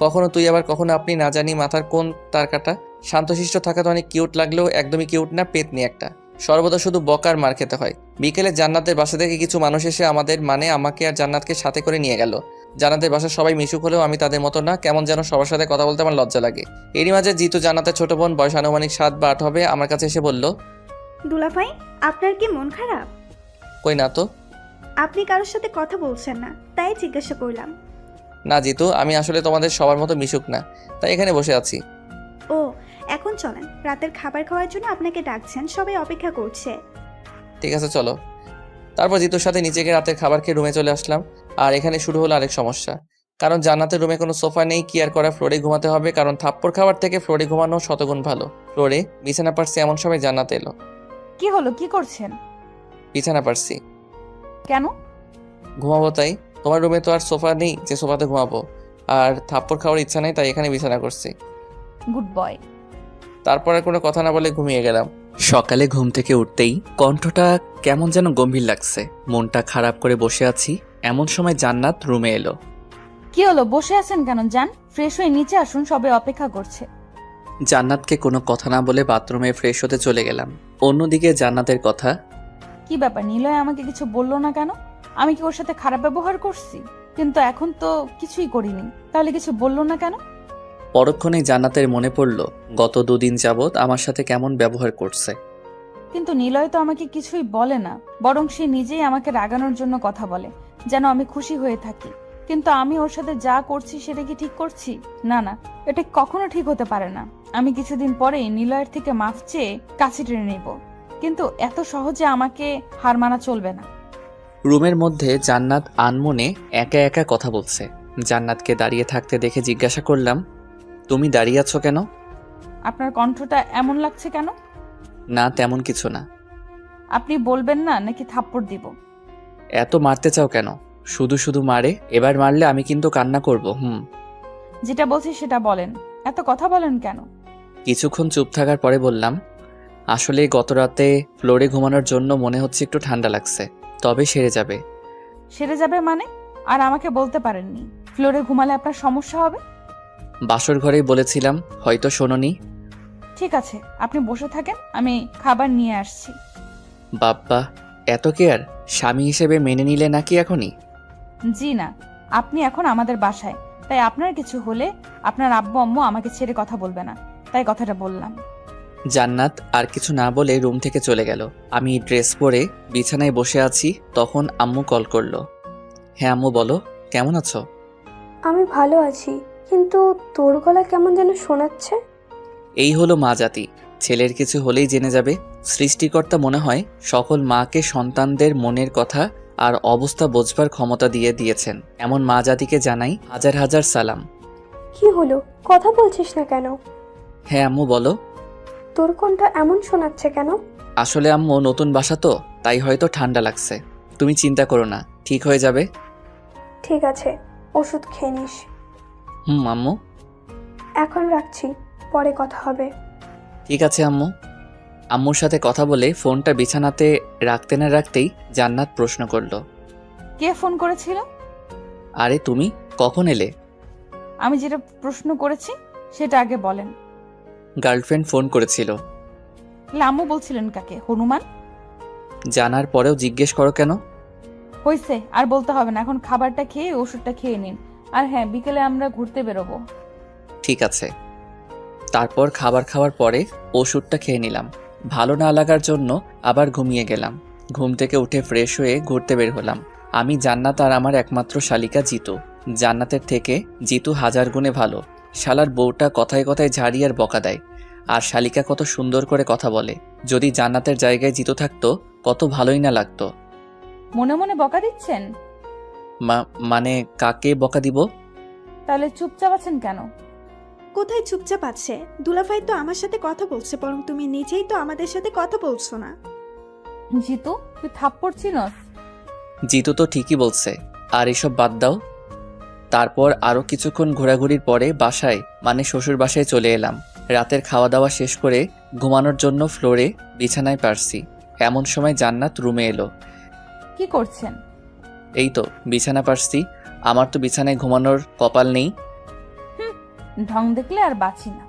কখনো তুই আবার কখনো আপনি, না জানি মাথার কোন তার কাটা। শান্তশিষ্ট থাকা তো অনেক কিউট লাগলেও একদমই কিউট না, পেতনি একটা। সর্বদা শুধু বকার মার খেতে হয়। বিকেলে জান্নাতের বাসা থেকে কিছু মানুষ এসে আমাকে আর জান্নাতকে সাথে করে নিয়ে গেল। জান্নাতের বাসার সবাই মিশুক হলেও আমি তাদের মতো না, কেমন যেন সবার সাথে কথা বলতে আমার লজ্জা লাগে। এরই মাঝে জিতু, জান্নাতের ছোট বোন, বয়স আনুমানিক 7 বা 8 হবে, আমার কাছে এসে বলল, দুলাভাই, আপনার কি মন খারাপ? কই না তো। আপনি কারোর সাথে কথা বলছেন না, তাই জিজ্ঞাসা করলাম। না জিতু, আমি আসলে তোমাদের সবার মতো মিশুক না, তাই এখানে বসে আছি। ও, এখন চলেন, রাতের খাবার খাওয়ার জন্য আপনাকে ডাকছেন, সবাই অপেক্ষা করছে। ঠিক আছে চলো। তারপর জিতুর সাথে নিচে গিয়ে রাতের খাবার খেয়ে রুমে চলে আসলাম। আর এখানে শুরু হলো আরেক সমস্যা, কারণ জান্নাতের রুমে কোনো সোফা নেই। কি আর করা, ফ্লোরে ঘুমাতে হবে, কারণ থাপ্পড় খাবার থেকে ফ্লোরে ঘুমানো শতগুণ ভালো। ফ্লোরে বিছানা পারছি, এমন সময় জান্নাত এলো। কি হলো, কি করছেন? বিছানা পারছি। কেন? ঘুমাবো তাই। তোমার রুমে তো আর সোফা নেই যে সোফাতে ঘুমাবো, আর থাপ্পড় খাওয়ার ইচ্ছা নেই, তাই এখানে বিছানা করছি। Good boy. তারপর আর কোনো কথা না বলে ঘুমিয়ে গেলাম। সকালে ঘুম থেকে উঠতেই কণ্ঠটা কেমন যেন গম্ভীর লাগছে, মনটা খারাপ করে বসে আছি। এমন সময় জান্নাত রুমে এলো। কি হলো, বসে আছেন কেন? যান, ফ্রেশ হয়ে নিচে আসুন, সবাই অপেক্ষা করছে। জান্নাতকে কোনো কথা না বলে বাথরুমে ফ্রেশ হতে চলে গেলাম। অন্যদিকে জান্নাতের কথা, কি ব্যাপার, নিলয় আমাকে কিছু বললো না কেন? আমি কি ওর সাথে খারাপ ব্যবহার করছি? কিন্তু এখন তো কিছুই করিনি, তাহলে কিছু বললো না কেন? পরক্ষণেই জান্নাতের মনে পড়ল গত 2 দিন যাবৎ আমার সাথে কেমন ব্যবহার করছে। কিন্তু নিলয় তো আমাকে কিছুই বলে না, বরং সে নিজেই আমাকে রাগানোর জন্য কথা বলে, যেন আমি খুশি হয়ে থাকি। কিন্তু আমি ওর সাথে যা করছি সেটা কি ঠিক করছি? না না, এটা কখনো ঠিক হতে পারে না। আমি কিছুদিন পরেই নিলয়ের থেকে মাফ চেয়ে কাছে টেনে নেব, কিন্তু এত সহজে আমাকে হার মানা চলবে না। রুমের মধ্যে জান্নাত আনমনে একা একা কথা বলছে। জান্নাতকে দাঁড়িয়ে থাকতে দেখে জিজ্ঞাসা করলাম, তুমি দাঁড়িয়ে আছো কেন? আপনার কণ্ঠটা এমন লাগছে কেন? না তেমন কিছু না। আপনি বলবেন না নাকি থাপ্পড় দিব? এত মারতে চাও কেন? শুধু শুধু মারে, এবার মারলে আমি কিন্তু কান্না করব। যেটা বলছি সেটা বলেন, এত কথা বলেন কেন? কিছুক্ষণ চুপ থাকার পরে বললাম, আসলে গত রাতে ফ্লোরে ঘুমানোর জন্য মনে হচ্ছে একটু ঠান্ডা লাগছে, তবে সেরে যাবে। সেরে যাবে মানে? আর আমাকে বলতে পারেননি ফ্লোরে ঘুমালে আপনার সমস্যা হবে? বাসর ঘরেই বলেছিলাম, হয়তো শোনোনি। ঠিক আছে, আপনি বসে থাকেন, আমি খাবার নিয়ে আসছি। বাপ্পা, এত কেয়ার স্বামী হিসেবে মেনে নিলে নাকি এখনই? জি না, আপনি এখন আমাদের বাসায়, তাই আপনার কিছু হলে আপনার আব্বু আম্মু আমাকে ছেড়ে কথা বলবে না, তাই কথাটা বললাম। জান্নাত আর কিছু না বলে রুম থেকে চলে গেল। আমি ড্রেস পরে বিছানায় বসে আছি, তখন আম্মু কল করলো। হ্যাঁ আম্মু বলো, কেমন আছো? আমি ভালো আছি, কিন্তু তোর গলা কেমন যেন শোনাচ্ছে। এই হলো মা জাতি, ছেলের কিছু হলেই জেনে যাবে। সৃষ্টিকর্তা মনে হয় সকল মাকে সন্তানদের মনের কথা আর অবস্থা বোঝবার ক্ষমতা দিয়ে দিয়েছেন। এমন মা জাতিকে জানাই হাজার হাজার সালাম। কি হলো, কথা বলছিস না কেন? হ্যাঁ আম্মু বলো। তোর কোনটা এমন শোনাচ্ছে কেন? আসলে আম্মু নতুন বাসা তো, তাই হয়তো ঠান্ডা লাগছে। তুমি চিন্তা করো না, ঠিক হয়ে যাবে। ঠিক আছে, ওষুধ খেয়ে নিস। আম্মু। এখন রাখছি, পরে কথা হবে। ঠিক আছে আম্মু। আম্মুর সাথে কথা বলে ফোনটা বিছানাতে রাখতে না রাখতেই জান্নাত প্রশ্ন করলো, কে ফোন করেছিল? আরে তুমি কখন এলে? আমি যেটা প্রশ্ন করেছি সেটা আগে বলেন। গার্লফ্রেন্ড ফোন করেছিল। লামু বলছিলেন কাকে? হনুমান? জানার পরেও জিজ্ঞেস করো কেন? হইছে, আর বলতে হবে না। এখন খাবারটা খেয়ে ওষুধটা খেয়ে নিন। আর হ্যাঁ, বিকেলে আমরা ঘুরতে বেরোবো। ঠিক আছে। তারপর খাবার খাওয়ার পরে ওষুধটা খেয়ে নিলাম। ভালো না লাগার জন্য আবার ঘুমিয়ে গেলাম। ঘুম থেকে উঠে ফ্রেশ হয়ে ঘুরতে বের হলাম। আমি, জান্নাত আর আমার একমাত্র শালিকা জিতু। জান্নাতের থেকে জিতু হাজার গুণে ভালো। শালার বউটা কথায় কথায় ঝাড়ি আর বকা দেয়, আর শালিকা কত সুন্দর করে কথা বলে। যদি জান্নাতের জায়গায় জিতু থাকতো কত ভালোই না লাগতো। মনে মনে বকা দিচ্ছেন? মানে কাকে বকা দিব? তাহলে চুপচাপ আছেন কেন? কোথায় চুপচাপ আছে? দুলাভাই তো আমার সাথে কথা বলছে, বরং তুমি নিজেই তো আমাদের সাথে কথা বলছো না। জিতু, তুই থাপ্পড় চিনস? জিতু তো ঠিকই বলছে, আর এসব বাদ দাও। তারপর আরও কিছুক্ষণ ঘোরাঘুরির পরে বাসায়, মানে শ্বশুর বাসায় চলে এলাম। রাতের খাওয়া দাওয়া শেষ করে ঘুমানোর জন্য ফ্লোরে বিছানায় পারছি। এমন সময় জান্নাত রুমে এলো। কি করছেন? এই তো বিছানা পারছি। আমার তো বিছানায় ঘুমানোর কপাল নেই। ঢং দেখলে আর বাঁচি না।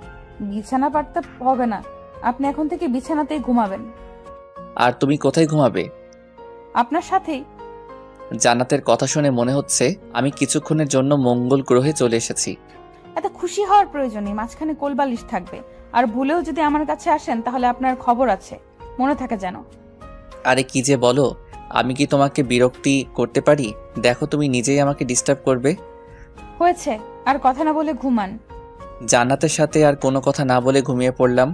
বিছানা পারতে হবে না, আপনি এখন থেকে বিছানাতেই ঘুমাবেন। আর তুমি কোথায় ঘুমাবে? আপনার সাথেই। জান্নাতের কথা শুনে মনে হচ্ছে আমি কিছুক্ষণের জন্য মঙ্গল গ্রহে চলে এসেছি। এত খুশি হওয়ার প্রয়োজন নেই, মাঝখানে কোলবালিশ থাকবে। আর ভুলেও যদি আমার কাছে আসেন তাহলে আপনার খবর আছে, মনে থাকে যেন। আরে কি যে বলো, আমি কি তোমাকে বিরক্তি করতে পারি? দেখো তুমি নিজেই আমাকে ডিস্টার্ব করবে। হয়েছে, আর কথা না বলে ঘুমান। জান্নাতের সাথে আর কোনো কথা না বলে ঘুমিয়ে পড়লাম।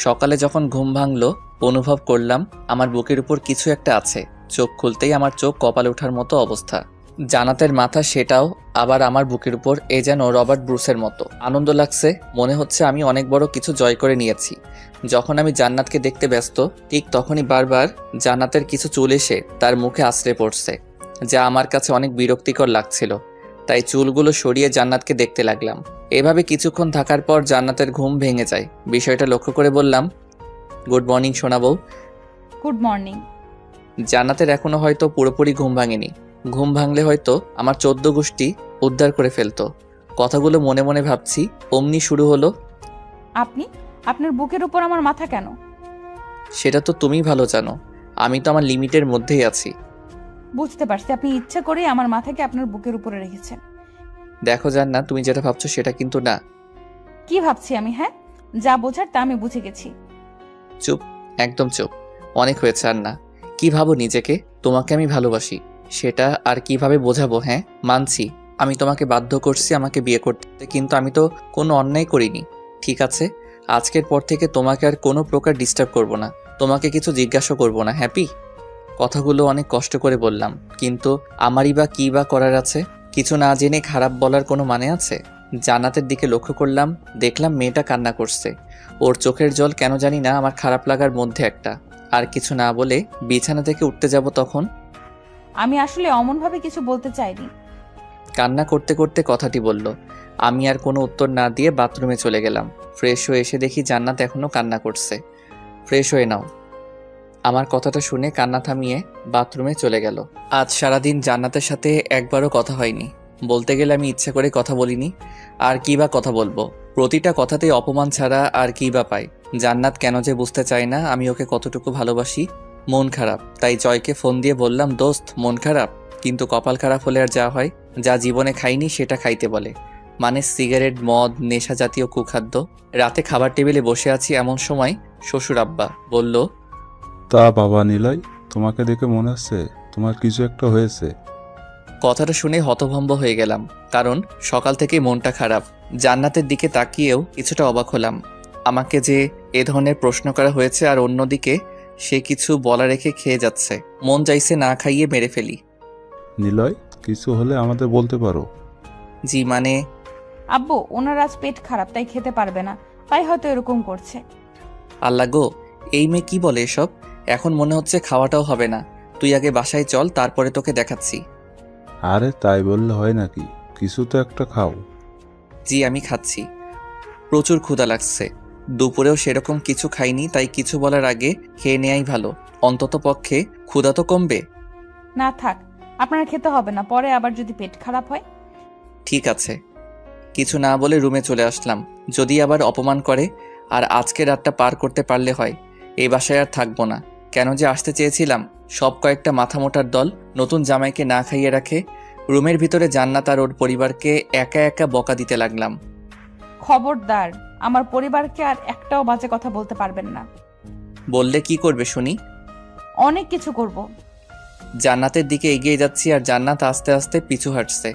সকালে যখন ঘুম ভাঙলো অনুভব করলাম আমার বুকের উপর কিছু একটা আছে। চোখ খুলতেই আমার চোখ কপালে ওঠার মতো অবস্থা। জান্নাতের মাথা, সেটাও আবার আমার বুকের উপর। এ যেন রবার্ট ব্রুসের মতো। আনন্দ লাগছে, মনে হচ্ছে আমি অনেক বড় কিছু জয় করে নিয়েছি। যখন আমি জান্নাতকে দেখতে ব্যস্ত, ঠিক তখনই বারবার জান্নাতের কিছু চুল এসে তার মুখে আছড়ে পড়ছে, যা আমার কাছে অনেক বিরক্তিকর লাগছিল। তাই চুলগুলো সরিয়ে জান্নাতকে দেখতে লাগলাম। এভাবে কিছুক্ষণ থাকার পর জান্নাতের ঘুম ভেঙে যায়। বিষয়টা লক্ষ্য করে বললাম, গুড মর্নিং সোনা বউ। Good morning. জান্নাতের এখনো হয়তো পুরোপুরি ঘুম ভাঙেনি। ঘুম ভাঙলে হয়তো আমার 14 গোষ্ঠী উদ্ধার করে ফেলতো। কথাগুলো মনে মনে ভাবছি, অমনি শুরু হলো, আপনার বুকের উপর আমার মাথা কেন? সেটা তো তুমি ভালো জানো। আমি তো আমার লিমিটের মধ্যেই আছি। বুঝতে পারছি, আপনি ইচ্ছা করেই আমার মাথাকে আপনার বুকের উপরে রেখেছেন। দেখো জান্নাত, তুমি যেটা ভাবছো সেটা কিন্তু না। কি ভাবছি আমি? হ্যাঁ, যা বোঝার তা আমি বুঝে গেছি। চুপ, একদম চুপ। অনেক হয়েছে আর না। কি ভাবো নিজেকে? তোমাকে আমি ভালোবাসি, সেটা আর কিভাবে বোঝাবো? হ্যাঁ মানছি আমি তোমাকে বাধ্য করছি আমাকে বিয়ে করতে, কিন্তু আমি তো কোনো অন্যায় করিনি। ঠিক আছে, আজকের পর থেকে তোমাকে আর কোনো প্রকার ডিস্টার্ব করব না, তোমাকে কিছু জিজ্ঞাসা করব না। হ্যাপি? কথাগুলো অনেক কষ্ট করে বললাম, কিন্তু আমারই বা কী বা করার আছে? কিছু না জেনে খারাপ বলার কোনো মানে আছে? জান্নাতের দিকে লক্ষ্য করলাম, দেখলাম মেয়েটা কান্না করছে। ওর চোখের জল কেন জানি না আমার খারাপ লাগার মধ্যে একটা। আর কিছু না বলে বিছানা থেকে উঠতে যাব তখন আমি আসলে অমনভাবে কিছু বলতে চাইনি। কান্না করতে করতে কথাটি বলল। আমি আর কোনো উত্তর না দিয়ে বাথরুমে চলে গেলাম। ফ্রেশ হয়ে এসে দেখি জান্নাত এখনও কান্না করছে। ফ্রেশ হয়ে নাও। আমার কথাটা শুনে কান্না থামিয়ে বাথরুমে চলে গেল। আজ সারাদিন জান্নাতের সাথে একবারও কথা হয়নি। বলতে গেলে আমি ইচ্ছা করে কথা বলিনি। আর কী বা কথা বলবো? প্রতিটা কথাতেই অপমান ছাড়া আর কী বা পাই। জান্নাত কেন যে বুঝতে চায় না আমি ওকে কতটুকু ভালোবাসি। মন খারাপ, তাই জয়কে ফোন দিয়ে বললাম, দোস্ত মন খারাপ, কিন্তু কপাল খারাপ হলে আর যা হয়, যা জীবনে খাইনি সেটা খাইতে বলে। মানে সিগারেট, মদ, নেশা জাতীয় কুখাদ্য। রাতে খাবার টেবিলে বসে আছি, এমন সময় শ্বশুর আব্বা বলল, তা বাবা নিলয়, তোমাকে দেখে মনে হচ্ছে তোমার কিছু একটা হয়েছে। কথাটা শুনে হতভম্ব হয়ে গেলাম, কারণ সকাল থেকেই মনটা খারাপ। জান্নাতের দিকে তাকিয়েও কিছুটা অবাক হলাম। আমাকে যে এ ধরনের প্রশ্ন করা হয়েছে, আর অন্যদিকে সে কিছু বলা রেখে খেয়ে যাচ্ছে। মন চাইছে না খাইয়ে মেরে ফেলি। নিলয়, কিছু হলে আমাদের বলতে পারো। জি মানে? আব্বু, ওনার আজ পেট খারাপ, তাই খেতে পারবে না, তাই হয়তো এরকম করছে। আল্লাহ গো, এই মেয়ে কি বলে এসব? এখন মনে হচ্ছে খাওয়াটাও হবে না। তুই আগে বাসায় চল, তারপরে তোকে দেখাচ্ছি। আরে তাই বললে হয় নাকি, কিছু তো একটা খাও। জি আমি খাচ্ছি, প্রচুর ক্ষুধা লাগছে। দুপুরেও সেরকম কিছু খাইনি, তাই কিছু বলার আগে খেয়ে নেয়াই ভালো। অন্তত পক্ষে ক্ষুধা তো কমবে। না থাক, আপনার খেতে হবে না, পরে আবার যদি পেট খারাপ হয়। ঠিক আছে। কিছু না বলে রুমে চলে আসলাম। যদি আবার অপমান করে, আর আজকে রাতটা পার করতে পারলে হয়। এই বাসায় আর থাকবো না। কেন যে আসতে চেয়েছিলাম। সব কয়েকটা মাথা মোটার দল নতুন জামাইকে না খাইয়ে রাখে। রুমের ভিতরে জান্নাত আর ওর পরিবারকে একা একা বকা দিতে লাগলাম। খবরদার, আমার পরিবারকে আর একটাও বাজে কথা বলতে পারবেন না। বললে কি করবে শুনি? অনেক কিছু করব। জান্নাতের দিকে এগিয়ে যাচ্ছি, আর জান্নাত আস্তে আস্তে পিছু হাঁটছে।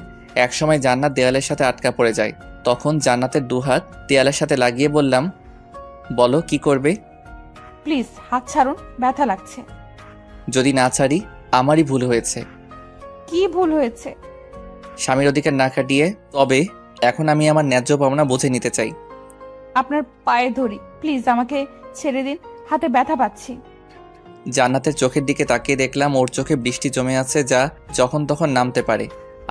একসময় জান্নাত দেয়ালের সাথে আটকা পড়ে যায়। তখন জান্নাতের দুহাত দেয়ালের সাথে লাগিয়ে বললাম, বলো কি করবে? প্লিজ হাত ছাড়ুন, ব্যথা লাগছে। যদি না ছাড়ি? আমারই ভুল হয়েছে। কি ভুল হয়েছে? স্বামীর অধিকার না কাটিয়ে। তবে এখন আমি আমার ন্যায্য পাওনা বুঝে নিতে চাই। আপনার পায়ে ধরি, প্লিজ আমাকে ছেড়ে দিন, হাতে ব্যথা পাচ্ছি। জান্নাতের চোখের দিকে তাকিয়ে দেখলাম ওর চোখে বৃষ্টি জমে আছে, যা যখন তখন নামতে পারে।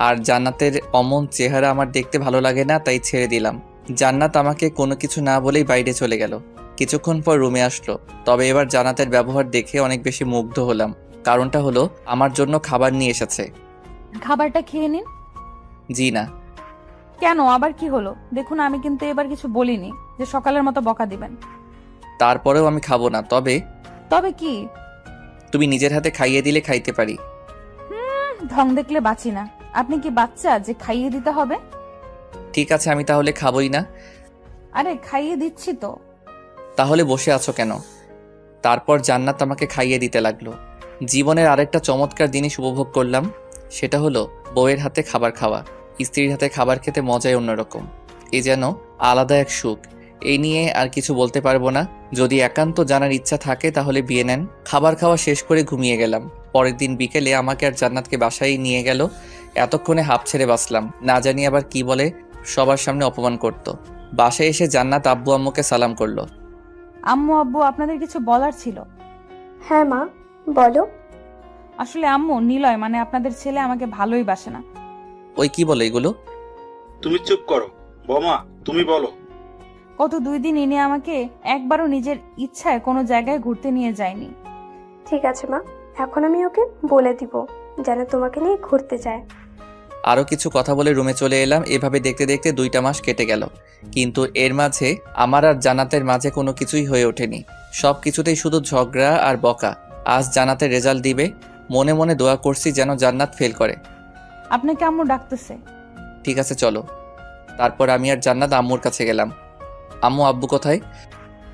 আর জান্নাতের অমন চেহারা আমার দেখতে ভালো লাগে না, তাই ছেড়ে দিলাম। জান্নাত আমাকে কোনো কিছু না বলেই বাইরে চলে গেল। কিছুক্ষণ পর রুমে আসলো। তবে এবার জান্নাতের ব্যবহার দেখে অনেক বেশি মুগ্ধ হলাম। কারণটা হলো আমার জন্য খাবার নিয়ে এসেছে। খাবারটা খেয়ে নিন। জি না। কেন, আবার কি হলো? দেখুন, আমি কিন্তু এবার কিছু বলিনি যে সকালের মতো বকা দিবেন। তারপরেও আমি খাবো না। তবে তবে কি? তুমি নিজের হাতে খাইয়ে দিলে খাইতে পারি। ঢং দেখলে বাঁচি না। আপনি কি বাচ্চা যে খাইয়ে দিতে হবে? ঠিক আছে, আমি তাহলে খাবোই না। আরে খাইয়ে দিচ্ছি তো। তাহলে বসে আছো কেন? তারপর জান্নাত আমাকে খাইয়ে দিতে লাগলো। জীবনের আরেকটা চমৎকার জিনিস উপভোগ করলাম। সেটা হলো বউয়ের হাতে খাবার খাওয়া। স্ত্রীর হাতে খাবার খেতে মজাই অন্যরকম। এ যেন আলাদা এক সুখ। এই নিয়ে আর কিছু বলতে পারবো না। যদি একান্ত জানার ইচ্ছা থাকে তাহলে বিয়ে নেন। খাবার খাওয়া শেষ করে ঘুমিয়ে গেলাম। পরের দিন বিকেলে আমাকে আর জান্নাতকে বাসায় নিয়ে গেল। এতক্ষণে হাঁপ ছেড়ে বাঁচলাম। না জানি আবার কি বলে সবার সামনে অপমান করত। বাসায় এসে জান্নাত আব্বু আম্মুকে সালাম করলো। আম্মু, আব্বু, আপনাদের কিছু বলার ছিল। হ্যাঁ মা, বলো। আসলে আম্মু, নিলয় মানে আপনাদের ছেলে আমাকে ভালোই বাসে না। ওই কি বলে এগুলো? তুমি চুপ করো। বৌমা, তুমি বলো। গত 2 দিন ইনি আমাকে একবারও নিজের ইচ্ছায় কোনো জায়গায় ঘুরতে নিয়ে যায়নি। ঠিক আছে মা, এখন আমি ওকে বলে দিব যেন তোমাকে নিয়ে ঘুরতে যায়। আরও কিছু কথা বলে রুমে চলে এলাম। এভাবে দেখতে দেখতে 2টা মাস কেটে গেল। কিন্তু এর মাঝে আমার আর জান্নাতের মাঝে কোনো কিছুই হয়ে ওঠেনি। সব কিছুতেই শুধু ঝগড়া আর বকা। আজ জান্নাতের রেজাল্ট দিবে। মনে মনে দোয়া করছি যেন জান্নাত ফেল করে। আপনাকে আম্মু ডাকতেছে। ঠিক আছে চলো। তারপর আমি আর জান্নাত আম্মুর কাছে গেলাম। আম্মু, আব্বু কোথায়?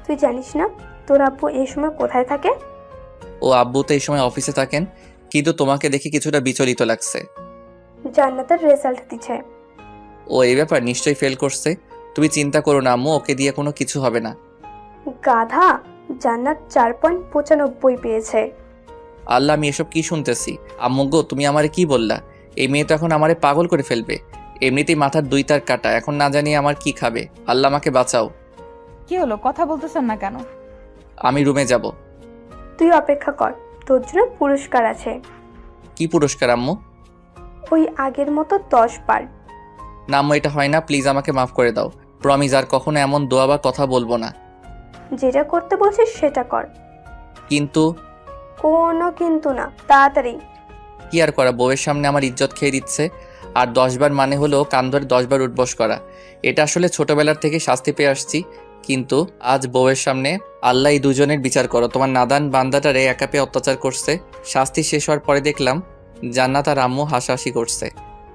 তুই জানিস না তোর আব্বু এই সময় কোথায় থাকে? ও আব্বু তো এই সময় অফিসে থাকেন, কিন্তু তোমাকে দেখে কিছুটা বিচলিত লাগছে। জান্নাতের রেজাল্ট দিচ্ছে। ও এই ব্যাপার, নিশ্চয়ই ফেল করছে। তুমি চিন্তা করো না আম্মু, ওকে দিয়ে কোনো কিছু হবে না। গাধা, জান্নাত 4.95 পেয়েছে। আল্লাহ, আমি এসব কি শুনতেছি? আম্মু গো, তুমি আমারে কি বললা? এই মেয়ে তো এখন আমারে পাগল করে ফেলবে। এমনিতেই মাথার 2 তার কাটা, এখন না জানি আমার কি খাবে। আল্লাহ আমাকে বাঁচাও। কি হলো, কথা বলতেছেন না কেন? আমি রুমে যাব। তুই অপেক্ষা কর, তোর জন্য পুরস্কার আছে। কি পুরস্কার আম্মু? ওই আগের মতো 10 বার। না আম্মু, এটা হয় না, প্লিজ আমাকে মাফ করে দাও। প্রমিস আর কখনো এমন দোয়া বা কথা বলবো না। যেটা করতে বলছিস সেটা কর। কিন্তু? কোনো কিন্তু না, তাড়াতাড়ি। কি আর করা, বউয়ের সামনে আমার ইজ্জত খেয়ে দিচ্ছে। আর 10 বার মানে হলো কান ধরে 10 বার উঠবস করা। এটা আসলে ছোটবেলার থেকে শাস্তি পেয়ে আসছি। কিন্তু আজ বউয়ের সামনে আল্লাহ এই দুজনের বিচার করো। তোমার নাদান বান্দাটারে একা পেয়ে অত্যাচার করছে। শাস্তি শেষ হওয়ার পরে দেখলাম জান্নাত আর আম্মু হাসাহাসি করছে।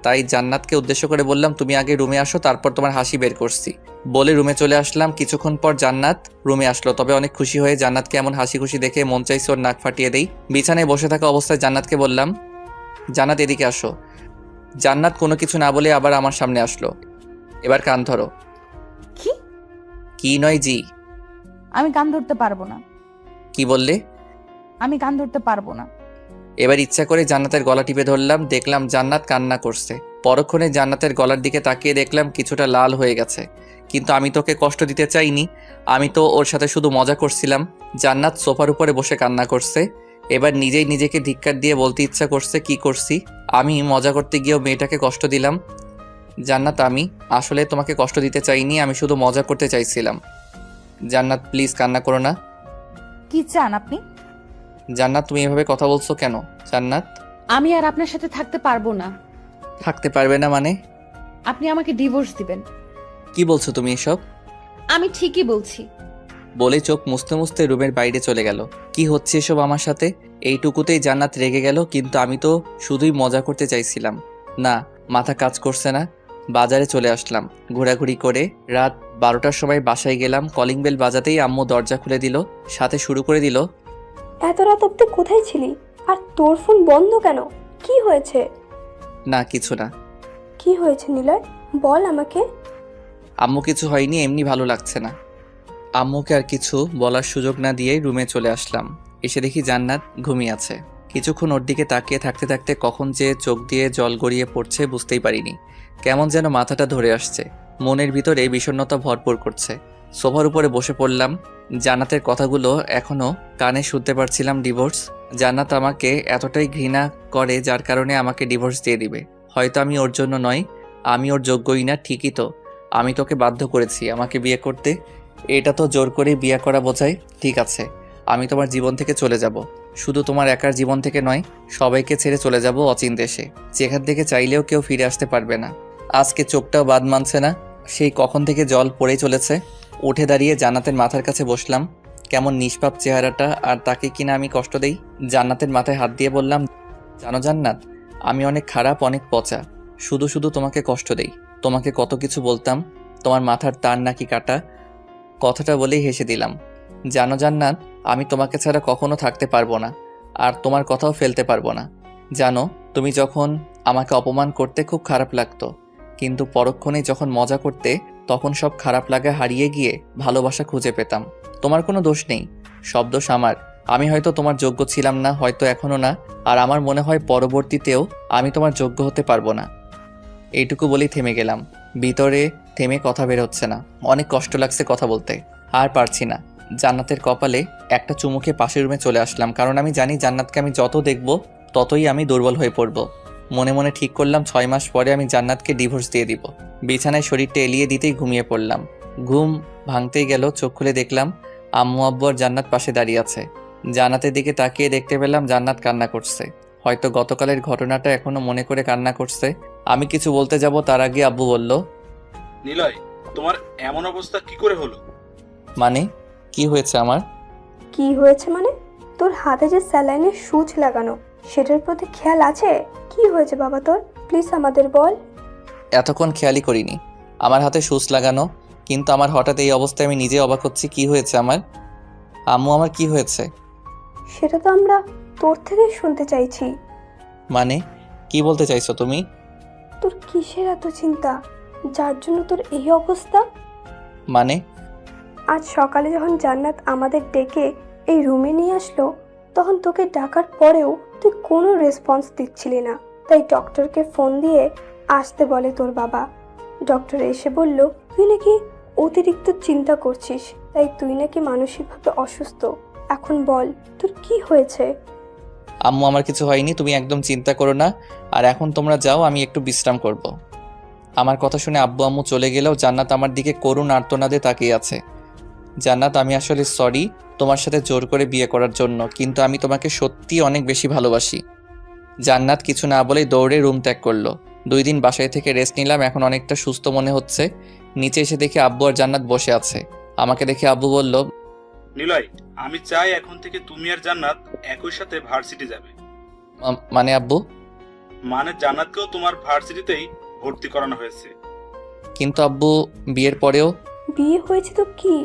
তাই জান্নাতকে উদ্দেশ্য করে বললাম, তুমি আগে রুমে আসো, তারপর তোমার হাসি বের করছি। বলে রুমে চলে আসলাম। কিছুক্ষণ পর জান্নাত রুমে আসলো, তবে অনেক খুশি হয়ে। জান্নাতকে এমন হাসি খুশি দেখে মন চাইছে ওর নাক ফাটিয়ে দেই। বিছানায় বসে থাকা অবস্থায় জান্নাতকে বললাম, জান্নাত এদিকে আসো। জান্নাত কোনো কিছু না বলে আবার আমার সামনে আসলো। এবার কান ধরো। কি? কি নয় জি। আমি কান ধরতে পারবো না। কি বললে? আমি কান ধরতে পারবো না। এবার ইচ্ছা করে জান্নাতের গলা টিপে ধরলাম। দেখলাম জান্নাত কান্না করছে। পরক্ষণে জান্নাতের গলার দিকে তাকিয়ে দেখলাম কিছুটা লাল হয়ে গেছে। কিন্তু আমি তোকে কষ্ট দিতে চাইনি, আমি তো ওর সাথে শুধু মজা করছিলাম। জান্নাত সোফার উপরে বসে কান্না করছে। এবার নিজেই নিজেকে ধিক্কার দিয়ে বলতে ইচ্ছা করছে, কি করছি আমি? মজা করতে গিয়েও মেয়েটাকে কষ্ট দিলাম। জান্নাত, আমি আসলে তোমাকে কষ্ট দিতে চাইনি, আমি শুধু মজা করতে চাইছিলাম। জান্নাত প্লিজ কান্না করো না। কি চান আপনি? জান্নাত, তুমি এভাবে কথা বলছো কেন? জান্নাত, আমি আর আপনার সাথে থাকতে পারবো না। থাকতে পারবে না মানে? আপনি আমাকে ডিভোর্স দিবেন। কি বলছো তুমি এসব? আমি ঠিকই বলছি। বলে চোখ মুছতে মুছতে রুমের বাইরে চলে গেল। কি হচ্ছে এসব আমার সাথে? এইটুকুতেই জান্নাত রেগে গেল, কিন্তু আমি তো শুধুই মজা করতে চাইছিলাম। না, মাথা কাজ করছে না। বাজারে চলে আসলাম ঘোরাঘুরি করে। রাত 12টার সময় বাসায় গেলাম। কলিং বেল বাজাতেই আম্মু দরজা খুলে দিল, সাথে শুরু করে দিল, এত রাত অব্দি কোথায় ছিলি? আর তোর ফোন বন্ধ কেন? কি হয়েছে? না কিছু না। কি হয়েছে নিলয়, বল আমাকে। আম্মু কিছু হয়নি, এমনি ভালো লাগছে না। আম্মুকে আর কিছু বলার সুযোগ না দিয়ে রুমে চলে আসলাম। এসে দেখি জান্নাত ঘুমিয়ে আছে। কিছুক্ষণ ওর দিকে তাকিয়ে থাকতে থাকতে কখন যে চোখ দিয়ে জল গড়িয়ে পড়ছে বুঝতেই পারিনি। কেমন যেন মাথাটা ধরে আসছে, মনের ভিতরে বিষণ্ণতা ভরপুর করছে। সোফার উপরে বসে পড়লাম। জান্নাতের কথাগুলো এখনও কানে শুনতে পারছিলাম। ডিভোর্স। জান্নাত আমাকে এতটাই ঘৃণা করে যার কারণে আমাকে ডিভোর্স দিয়ে দিবে। হয়তো আমি ওর জন্য নয়, আমি ওর যোগ্যই না। ঠিকই তো, আমি তোকে বাধ্য করেছি আমাকে বিয়ে করতে। এটা তো জোর করে বিয়ে করা বোঝায়। ঠিক আছে, আমি তোমার জীবন থেকে চলে যাব। শুধু তোমার একার জীবন থেকে নয়, সবাইকে ছেড়ে চলে যাব অচিন দেশে, যেখান থেকে চাইলেও কেউ ফিরে আসতে পারবে না। আজকে চোখটাও বাদ মানছে না, সেই কখন থেকে জল পড়েই চলেছে। উঠে দাঁড়িয়ে জান্নাতের মাথার কাছে বসলাম। কেমন নিষ্পাপ চেহারাটা, আর তাকে কিনা আমি কষ্ট দেই। জান্নাতের মাথায় হাত দিয়ে বললাম, জানো জান্নাত, আমি অনেক খারাপ, অনেক পচা। শুধু শুধু তোমাকে কষ্ট দেই। তোমাকে কত কিছু বলতাম, তোমার মাথার তার নাকি কাটা। কথাটা বলেই হেসে দিলাম। জানো জান্নাত, আমি তোমাকে ছাড়া কখনো থাকতে পারবো না, আর তোমার কথাও ফেলতে পারবো না। জানো, তুমি যখন আমাকে অপমান করতে খুব খারাপ লাগতো, কিন্তু পরক্ষণেই যখন মজা করতে তখন সব খারাপ লাগা হারিয়ে গিয়ে ভালোবাসা খুঁজে পেতাম। তোমার কোনো দোষ নেই, সব দোষ আমার। আমি হয়তো তোমার যোগ্য ছিলাম না, হয়তো এখনো না, আর আমার মনে হয় পরবর্তীতেও আমি তোমার যোগ্য হতে পারবো না। এইটুকু বলেই থেমে গেলাম। ভিতরে থেমে কথা বের হচ্ছে না। অনেক কষ্ট লাগছে কথা বলতে, আর পারছি না। জান্নাতের কপালে একটা চুমুকে পাশের রুমে চলে আসলাম, কারণ আমি জানি জান্নাতকে আমি যত দেখব ততই আমি দুর্বল হয়ে পড়ব। মনে মনে ঠিক করলাম 6 মাস পরে আমি জান্নাতকে ডিভোর্স দিয়ে দিব। বিছানায় শরীরটা এলিয়ে দিতেই ঘুমিয়ে পড়লাম। ঘুম ভাঙতেই গেল, চোখ খুলে দেখলাম আম্মু আব্বু আর জান্নাত পাশে দাঁড়িয়ে আছে। জান্নাতের দিকে তাকিয়ে দেখতে পেলাম জান্নাত কান্না করছে। হয়তো গতকালের ঘটনাটা এখনো মনে করে কান্না করছে। আমি কিছু বলতে যাব তার আগে আব্বু বলল, নিলয়, তোমার এমন অবস্থা কি করে হলো? মানে কি হয়েছে আমার? কি হয়েছে মানে? তোর হাতে যে স্যালাইনের সুচ লাগানো, সেটার প্রতি খেয়াল আছে? কি হয়েছে বাবা তোর? প্লিজ আমাদের বল। এতক্ষণ খেয়ালই করিনি আমার হাতে সুচ লাগানো, কিন্তু আমার হঠাৎ এই অবস্থায় আমি নিজে অবাক হচ্ছি। কি হয়েছে আমার? আম্মু, আমার কি হয়েছে? সেটা তো আমরা তোর থেকেই শুনতে চাইছি। মানে কি বলতে চাইছো তুমি? তোর কিসের এত চিন্তা, যার জন্য তোর এই অবস্থা? মানে আজ সকালে যখন জান্নাত আমাদের ডেকে এই রুমে নিয়ে আসলো, তখন তোকে ডাকার পরেও তুই কোনো রেসপন্স দিচ্ছিলি না। তাই ডক্টরকে ফোন দিয়ে আসতে বলে তোর বাবা। ডক্টর এসে বলল তুই নাকি অতিরিক্ত চিন্তা করছিস, তাই তুই নাকি মানসিকভাবে অসুস্থ। এখন বল তোর কি হয়েছে? আম্মু, আমার কিছু হয়নি, তুমি একদম চিন্তা করো না। আর এখন তোমরা যাও, আমি একটু বিশ্রাম করব। আমার কথা শুনে আব্বু আম্মু চলে গেলেও জান্নাত আমার দিকে করুণ আর্তনাদে তাকিয়ে আছে। জান্নাত, আমি আসলে সরি তোমার সাথে জোর করে বিয়ে করার জন্য, কিন্তু আমি তোমাকে সত্যি অনেক বেশি ভালোবাসি। জান্নাত কিছু না বলেই দৌড়ে রুম ত্যাগ করলো। 2 দিন বাসায় থেকে রেস্ট নিলাম, এখন অনেকটা সুস্থ মনে হচ্ছে। নিচে এসে দেখি আব্বু আর জান্নাত বসে আছে। আমাকে দেখে আব্বু বলল, নিলয়, আমি চাই এখন থেকে তুমি আর জান্নাত একই সাথে ভার্সিটি যাবে। মানে আব্বু? মানে জান্নাতকেও তোমার ভার্সিটিতেই ভর্তি করানো হয়েছে। কিন্তু আব্বু, বিয়ের পরেও? বিয়ে হয়েছে তো কি,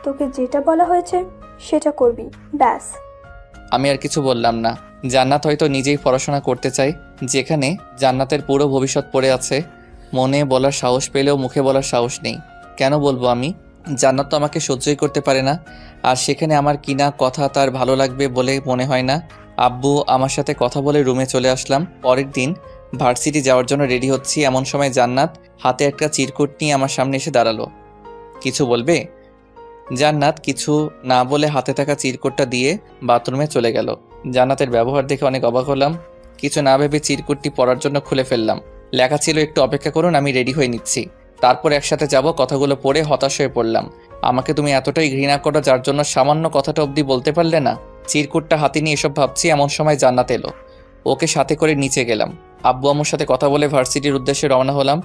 তোকে যেটা বলা হয়েছে সেটা করবি, ব্যাস। আমি আর কিছু বললাম না। জান্নাত হয়তো নিজেই পড়াশোনা করতে চায়, যেখানে জান্নাতের পুরো ভবিষ্যৎ পড়ে আছে। মনে বলার সাহস পেলেও মুখে বলার সাহস নেই। কেন বলবো আমি? জান্নাত তো আমাকে সহ্যই করতে পারে না, আর সেখানে আমার কিনা কথা তার ভালো লাগবে বলে মনে হয় না। আব্বু আমার সাথে কথা বলে রুমে চলে আসলাম। পরের দিন ভার্সিটি যাওয়ার জন্য রেডি হচ্ছি, এমন সময় জান্নাত হাতে একটা চিরকুট নিয়ে আমার সামনে এসে দাঁড়ালো। কিছু বলবে? জান্নাত কিছু না বলে হাতে থাকা চিরকুটটা দিয়ে বাথরুমে চলে গেল। জান্নাতের ব্যবহার দেখে অনেক অবাক হলাম। কিছু না ভেবে চিরকুটটি পড়ার জন্য খুলে ফেললাম। লেখা ছিল, একটু অপেক্ষা করুন, আমি রেডি হয়ে নিচ্ছি, তারপর একসাথে যাব। কথাগুলো পড়ে হতাশ হয়ে পড়লাম। আমাকে তুমি এতটাই ঘৃণা করো যার জন্য সামান্য কথাটা অবধি বলতে পারলে না? চিরকুটটা হাতে নিয়ে এসব ভাবছি, এমন সময় জান্নাত এলো। ওকে সাথে করে নিচে গেলাম। আব্বু আম্মুর সাথে কথা বলে ভার্সিটির উদ্দেশ্যে রওনা হলাম।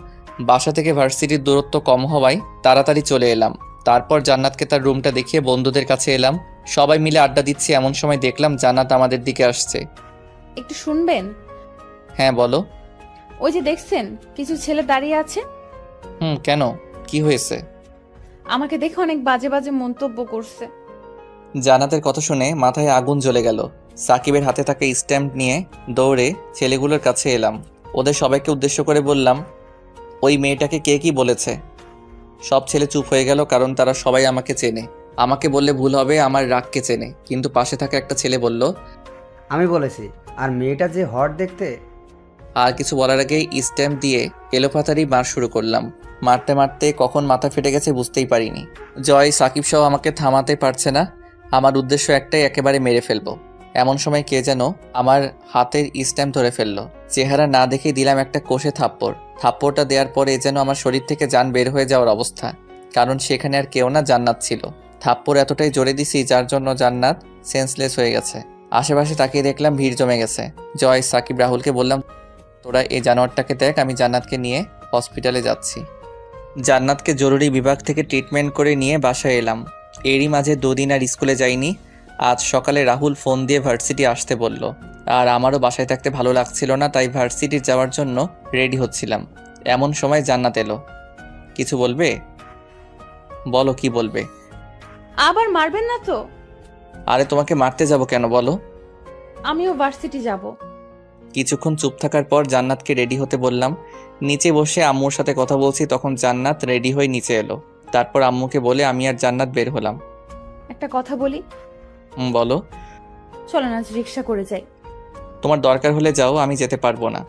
বাসা থেকে ভার্সিটির দূরত্ব কম হওয়ায় তাড়াতাড়ি চলে এলাম। তারপর জান্নাতকে তার রুমটা দেখিয়ে বন্ধুদের কাছে এলাম। সবাই মিলে আড্ডা দিচ্ছি, এমন সময় দেখলাম জান্নাত আমাদের দিকে আসছে। একটু শুনবেন? হ্যাঁ বলো। ওই যে দেখছেন কিছু ছেলে দাঁড়িয়ে আছে, কেন, কি হয়েছে? আমাকে দেখে অনেক বাজে বাজে মন্তব্য করছে। জান্নাতের কথা শুনে মাথায় আগুন জ্বলে গেল। সাকিবের হাতে থাকা স্ট্যাম্প নিয়ে দৌড়ে ছেলেগুলোর কাছে এলাম। ওদের সবাইকে উদ্দেশ্য করে বললাম, ওই মেয়েটাকে কে কি বলেছে? সব ছেলে চুপ হয়ে গেল, কারণ তারা সবাই আমাকে চেনে। আমাকে বললে ভুল হবে, আমার রাগকে চেনে। কিন্তু পাশে থাকা একটা ছেলে বলল, আমি বলেছি, আর মেয়েটা যে হট দেখতে। আর কিছু বলার আগেই স্ট্যাম্প দিয়ে এলোপাতাড়ি মার শুরু করলাম। মারতে মারতে কখন মাথা ফেটে গেছে বুঝতেই পারিনি। জয়, সাকিব সহ আমাকে থামাতে পারছে না। আমার উদ্দেশ্য একটাই, একেবারে মেরে ফেলবো। এমন সময় কে যেন আমার হাতের স্ট্যাম্প ধরে ফেললো। চেহারা না দেখে দিলাম একটা কষে থাপ্পড়। থাপ্পড়টা দেওয়ার পরে যেন আমার শরীর থেকে জান বের হয়ে যাওয়ার অবস্থা, কারণ সেখানে আর কেউ না, জান্নাত ছিল। থাপ্পড় এতটাই জোরে দিছি যার জন্য জান্নাত সেন্সলেস হয়ে গেছে। আশেপাশে তাকিয়ে দেখলাম ভিড় জমে গেছে। জয়, সাকিব, রাহুলকে বললাম, তোরা এই জানোয়ারটাকে দেখ, আমি জান্নাতকে নিয়ে হসপিটালে যাচ্ছি। জান্নাতকে জরুরি বিভাগ থেকে ট্রিটমেন্ট করে নিয়ে বাসায় এলাম। এরই মাঝে 2 দিন আর স্কুলে যাইনি। আজ সকালে রাহুল ফোন দিয়ে ভার্সিটি আসতে বলল, আর আমারও বাসায় থাকতে ভালো লাগছিল না, তাই ভার্সিটি যাওয়ার জন্য রেডি হচ্ছিলাম। এমন সময় জান্নাত এলো। কিছু বলবে? বলো, কি বলবে? আবার মারবেন না তো? আরে তোমাকে মারতে যাব কেন বলো? আমিও ভার্সিটি যাব। কিছুক্ষণ চুপ থাকার পর জান্নাতকে রেডি হতে বললাম। নিচে বসে আম্মুর সাথে কথা বলছি, তখন জান্নাত রেডি হয়ে নিচে এলো। তারপর আম্মুকে বলে আমি আর জান্নাত বের হলাম। একটা কথা বলি? বলো। চলেন আজ রিক্সা করে যাই। তোমার দরকার হলে যাও, আমি যেতে পারবো না।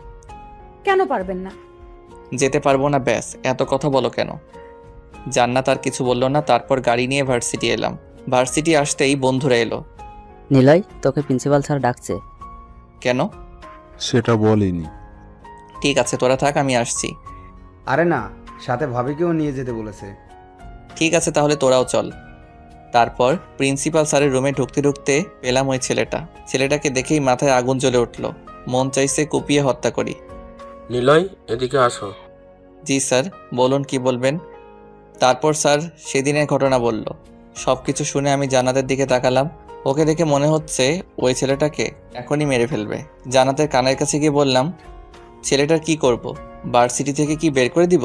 কেন পারবেন না? যেতে পারবো না, ব্যাস। এত কথা বলো কেন? জান্নাত আর কিছু বললো না। তারপর গাড়ি নিয়ে ভার্সিটি এলাম। ভার্সিটি আসতেই বন্ধুরা এলো। নিলয়, তোকে প্রিন্সিপাল স্যার ডাকছে। কেন? সেটা বলিনি। ঠিক আছে, তোরা থাক, আমি আসছি। আরে না, সাথে ভাবিকেও নিয়ে যেতে বলেছে। ঠিক আছে, তাহলে তোরাও চল। তারপর প্রিন্সিপাল স্যারের রুমে ঢুকতে ঢুকতে পেলাম ওই ছেলেটাকে দেখেই মাথায় আগুন জ্বলে উঠল। মন চাইছে কুপিয়ে হত্যা করি। নিলয়, এদিকে আসো। জি স্যার, বলুন, কি বলবেন? তারপর স্যার সেদিনের ঘটনা বলল। সব কিছু শুনে আমি জান্নাতের দিকে তাকালাম। ওকে দেখে মনে হচ্ছে ওই ছেলেটাকে এখনই মেরে ফেলবে। জান্নাতের কানের কাছে গিয়ে বললাম, ছেলেটার কি করব? ভার্সিটি থেকে কি বের করে দিব?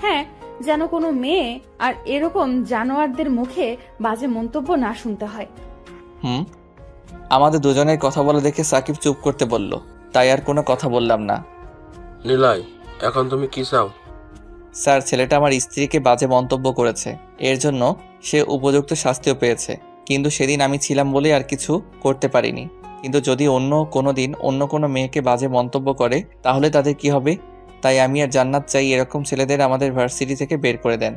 হ্যাঁ, যেন কোনো মেয়ে আর এরকম জানোয়ারদের মুখে বাজে মন্তব্য না শুনতে হয়। আমাদের দুজনের কথা বলা দেখে সাকিব চুপ করতে বলল, তাই আর কোনো কথা বললাম না। নিলয়, এখন তুমি কি চাও? স্যার, ছেলেটা আমার স্ত্রীকে বাজে মন্তব্য করেছে, এর জন্য সে উপযুক্ত শাস্তিও পেয়েছে। কিন্তু সেদিন আমি ছিলাম বলে আর কিছু করতে পারিনি। কিন্তু যদি অন্য কোনো দিন অন্য কোনো মেয়েকে বাজে মন্তব্য করে, তাহলে তাদের কি হবে? তাই আমি আর জান্নাত চাই এরকম ছেলেদের আমাদের ভার্সিটি থেকে বের করে দেন।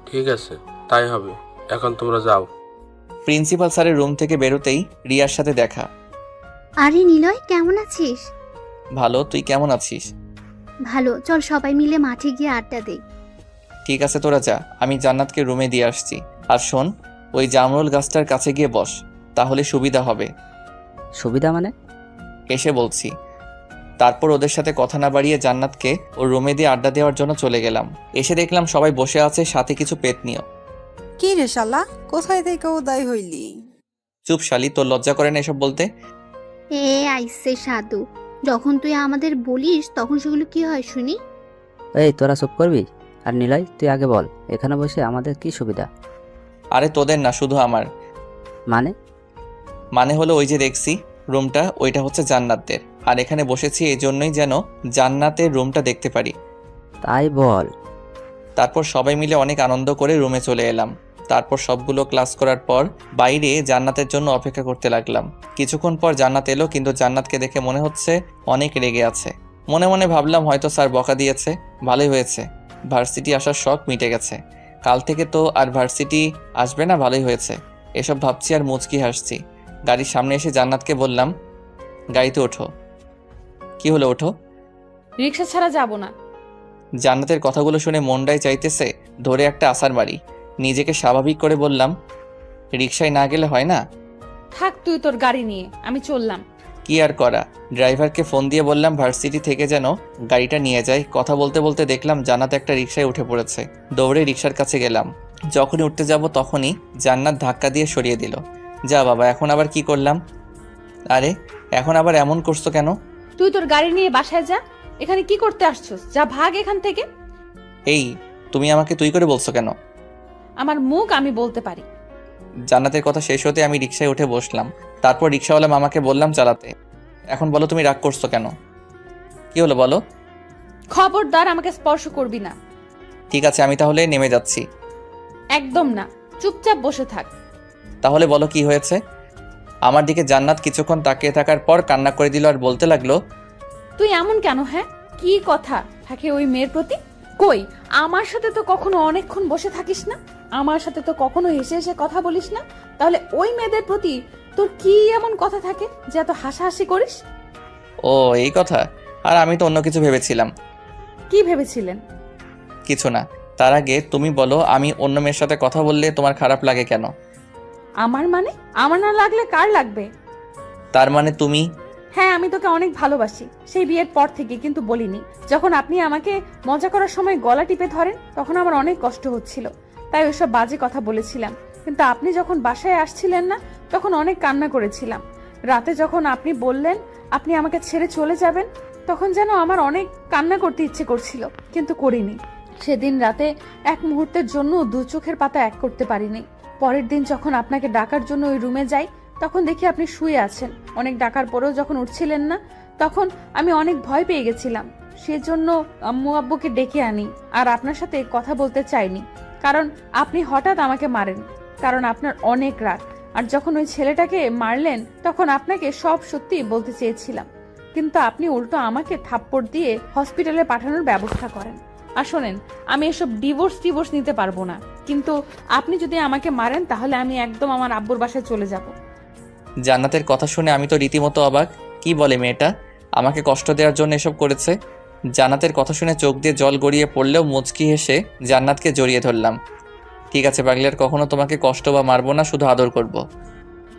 ঠিক আছে, তাই হবে। এখন তোমরা যাও। প্রিন্সিপাল স্যারের রুম থেকে বেরোতেই রিয়ার সাথে দেখা। আরে নিলয়, কেমন আছিস? ভালো, তুই কেমন আছিস? ভালো, চল সবাই মিলে মাঠে গিয়ে আড্ডা দেই। ঠিক আছে, তোরা যা, আমি জান্নাতকে রুমে দিয়ে আসছি। আর শোন, ওই জামরুল গাছটার কাছে গিয়ে বস, তাহলে সুবিধা হবে। সুবিধা মানে? এসে বলছি। তারপর ওদের সাথে কথা না বাড়িয়ে জান্নাতকে ওর রুমে দিয়ে আড্ডা দেওয়ার জন্য চলে গেলাম। এসে দেখলাম সবাই বসে আছে, সাথে কিছু পেতনিও। কি রে শালা, কোথায় থেকে উদয় হইলি? চুপ শালি, তোর লজ্জা করে না এসব বলতে? এ আইসে সাধু, যখন তুই আমাদের বলিস তখন সেগুলো কি হয় শুনি? এই তোরা চুপ করবি? আর নিলয় তুই আগে বল, এখানে বসে আমাদের কি সুবিধা? আরে তোদের না, শুধু আমার। মানে হলো ওই যে দেখছি রুমটা, ওইটা হচ্ছে জান্নাতদের। আর এখানে বসেছি এই জন্যই যেন জান্নাতের রুমটা দেখতে পারি। তাই বল। তারপর সবাই মিলে অনেক আনন্দ করে রুমে চলে এলাম। তারপর সবগুলো ক্লাস করার পর বাইরে জান্নাতের জন্য অপেক্ষা করতে লাগলাম। কিছুক্ষণ পর জান্নাত এলো, কিন্তু জান্নাতকে দেখে মনে হচ্ছে অনেক রেগে আছে। মনে মনে ভাবলাম হয়তো স্যার বকা দিয়েছে। ভালোই হয়েছে, ভার্সিটি আসার শখ মিটে গেছে। কাল থেকে তো আর ভার্সিটি আসবে না, ভালোই হয়েছে। এসব ভাবছি আর মুচকি হাসছি। গাড়ির সামনে এসে জান্নাতকে বললাম, গাড়িতে ওঠো। কি হলো, ওঠো। রিক্সা ছাড়া যাব না। জান্নাতের কথাগুলো শুনে মনটাই চাইতেছে ধরে একটা আছাড় মারি। নিজেকে স্বাভাবিক করে বললাম, রিক্সায় না গেলে হয় না? থাক তুই তোর গাড়ি নিয়ে, আমি চললাম। কি আর করা, ড্রাইভারকে ফোন দিয়ে বললাম ভার্সিটি থেকে যেন গাড়িটা নিয়ে যায়। কথা বলতে বলতে দেখলাম জান্নাত একটা রিক্সায় উঠে পড়েছে। দৌড়ে রিক্সার কাছে গেলাম। যখনই উঠতে যাব তখনই জান্নাত ধাক্কা দিয়ে সরিয়ে দিল। যা বাবা, এখন আবার কি করলাম? আরে এখন আবার এমন করছো কেন? তুই তোর গাড়ি নিয়ে বাসায় যা। এখানে কি করতে আসছস? যা ভাগ এখান থেকে। এই তুমি আমাকে তুই করে বলছো কেন? আমার মুখ আমি বলতে পারি। জান্নাতের কথা শেষ হতে আমি রিক্সায় উঠে বসলাম। তারপর রিক্সাওয়ালা মামাকে বললাম চালাতে। এখন বলো তুমি রাগ করছো কেন? কি হলো বলো। খবরদার আমাকে স্পর্শ করবি না। ঠিক আছে, আমি তাহলে নেমে যাচ্ছি। একদম না, চুপচাপ বসে থাক। তাহলে বলো কি হয়েছে? আমার দিকে জান্নাত কিছুক্ষণ তাকিয়ে থাকার পর কান্না করে দিল আর বলতে লাগলো, তুই এমন কেন? হ্যাঁ, কি কথা থাকে ওই মেয়ের প্রতি? কই, আমার সাথে তো কখনো অনেকক্ষণ বসে থাকিস না, আমার সাথে তো কখনো হেসে হেসে কথা বলিস না। তাহলে ওই মেয়েদের প্রতি তোর কি এমন কথা থাকে যে এত হাসাহাসি করিস? ও এই কথা। আর আমি তো অন্য কিছু ভেবেছিলাম। কি ভেবেছিলেন? কিছু না। তার আগে তুমি বলো, আমি অন্য মেয়ের সাথে কথা বললে তোমার খারাপ লাগে কেন? আমার মানে? আমার না লাগলে কার লাগবে? তার মানে তুমি? হ্যাঁ, আমি তোকে অনেক ভালোবাসি, সেই বিয়ের পর থেকে, কিন্তু বলিনি। যখন আপনি আমাকে মজা করার সময় গলা টিপে ধরেন তখন আমার অনেক কষ্ট হচ্ছিল, তাই ওইসব বাজে কথা বলেছিলাম। কিন্তু আপনি যখন বাসায় আসছিলেন না তখন অনেক কান্না করেছিলাম। রাতে যখন আপনি বললেন আপনি আমাকে ছেড়ে চলে যাবেন তখন যেন আমার অনেক কান্না করতে ইচ্ছে করছিল, কিন্তু করিনি। সেদিন রাতে এক মুহূর্তের জন্য দু চোখের পাতা এক করতে পারিনি। পরের দিন যখন আপনাকে ডাকার জন্য ওই রুমে যাই তখন দেখি আপনি শুয়ে আছেন। অনেক ডাকার পরেও যখন উঠছিলেন না তখন আমি অনেক ভয় পেয়ে গেছিলাম। সেজন্য আম্মু আব্বুকে ডেকে আনি আর আপনার সাথে কথা বলতে চাইনি, কারণ আপনি হঠাৎ আমাকে মারেন, কারণ আপনার অনেক রাগ। আর যখন ওই ছেলেটাকে মারলেন তখন আপনাকে সব সত্যি বলতে চেয়েছিলাম, কিন্তু আপনি উল্টো আমাকে থাপ্পড় দিয়ে হসপিটালে পাঠানোর ব্যবস্থা করেন। আর শোনেন, আমি এসব ডিভোর্স নিতে পারবো না, কিন্তু আপনি যদি আমাকে মারেন তাহলে আমি একদম আমার আব্বুর বাসায় চলে যাব। জান্নাতের কথা শুনে আমি তো রীতিমতো অবাক। কি বলে মেয়েটা? আমাকে কষ্ট দেওয়ার জন্য এসব করেছে? জান্নাতের কথা শুনে চোখ দিয়ে জল গড়িয়ে পড়লেও মুচকি হেসে জান্নাতকে জড়িয়ে ধরলাম। ঠিক আছে পাগলি, আর কখনো তোমাকে কষ্ট বা মারবো না, শুধু আদর করব।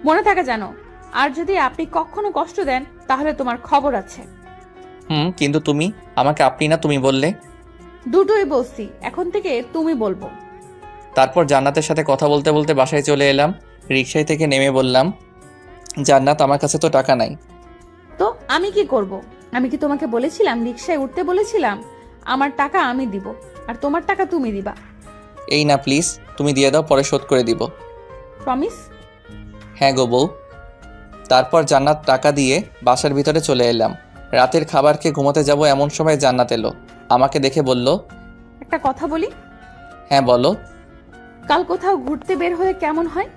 মনে থাকে জানো, আর যদি আপনি কখনো কষ্ট দেন তাহলে তোমার খবর আছে। কিন্তু তুমি আমাকে আপনি না তুমি বললে। দুটোই বলছি, এখন থেকে তুমি বলবো। তারপর জান্নাতের সাথে কথা বলতে বলতে বাসায় চলে এলাম। রিকশায় থেকে নেমে বললাম, জান্নাত আমার কাছে তো টাকা নাই। তো আমি কি করব? আমি কি তোমাকে বলেছিলাম রিকশায় উঠতে বলেছিলাম? আমার টাকা আমি দিব আর তোমার টাকা তুমি দিবা। এই না প্লিজ, তুমি দিয়ে দাও, পরে শোধ করে দিব। প্রমিস? হ্যাঁ গো বউ। তারপর জান্নাত টাকা দিয়ে বাসার ভিতরে চলে এলাম। রাতের খাবার খেয়ে ঘুমোতে যাব এমন সময় জান্নাত এলো। আমাকে দেখে বলল, একটা কথা বলি। হ্যাঁ বলো। কাল কোথাও ঘুরতে বের হলে কেমন হয়?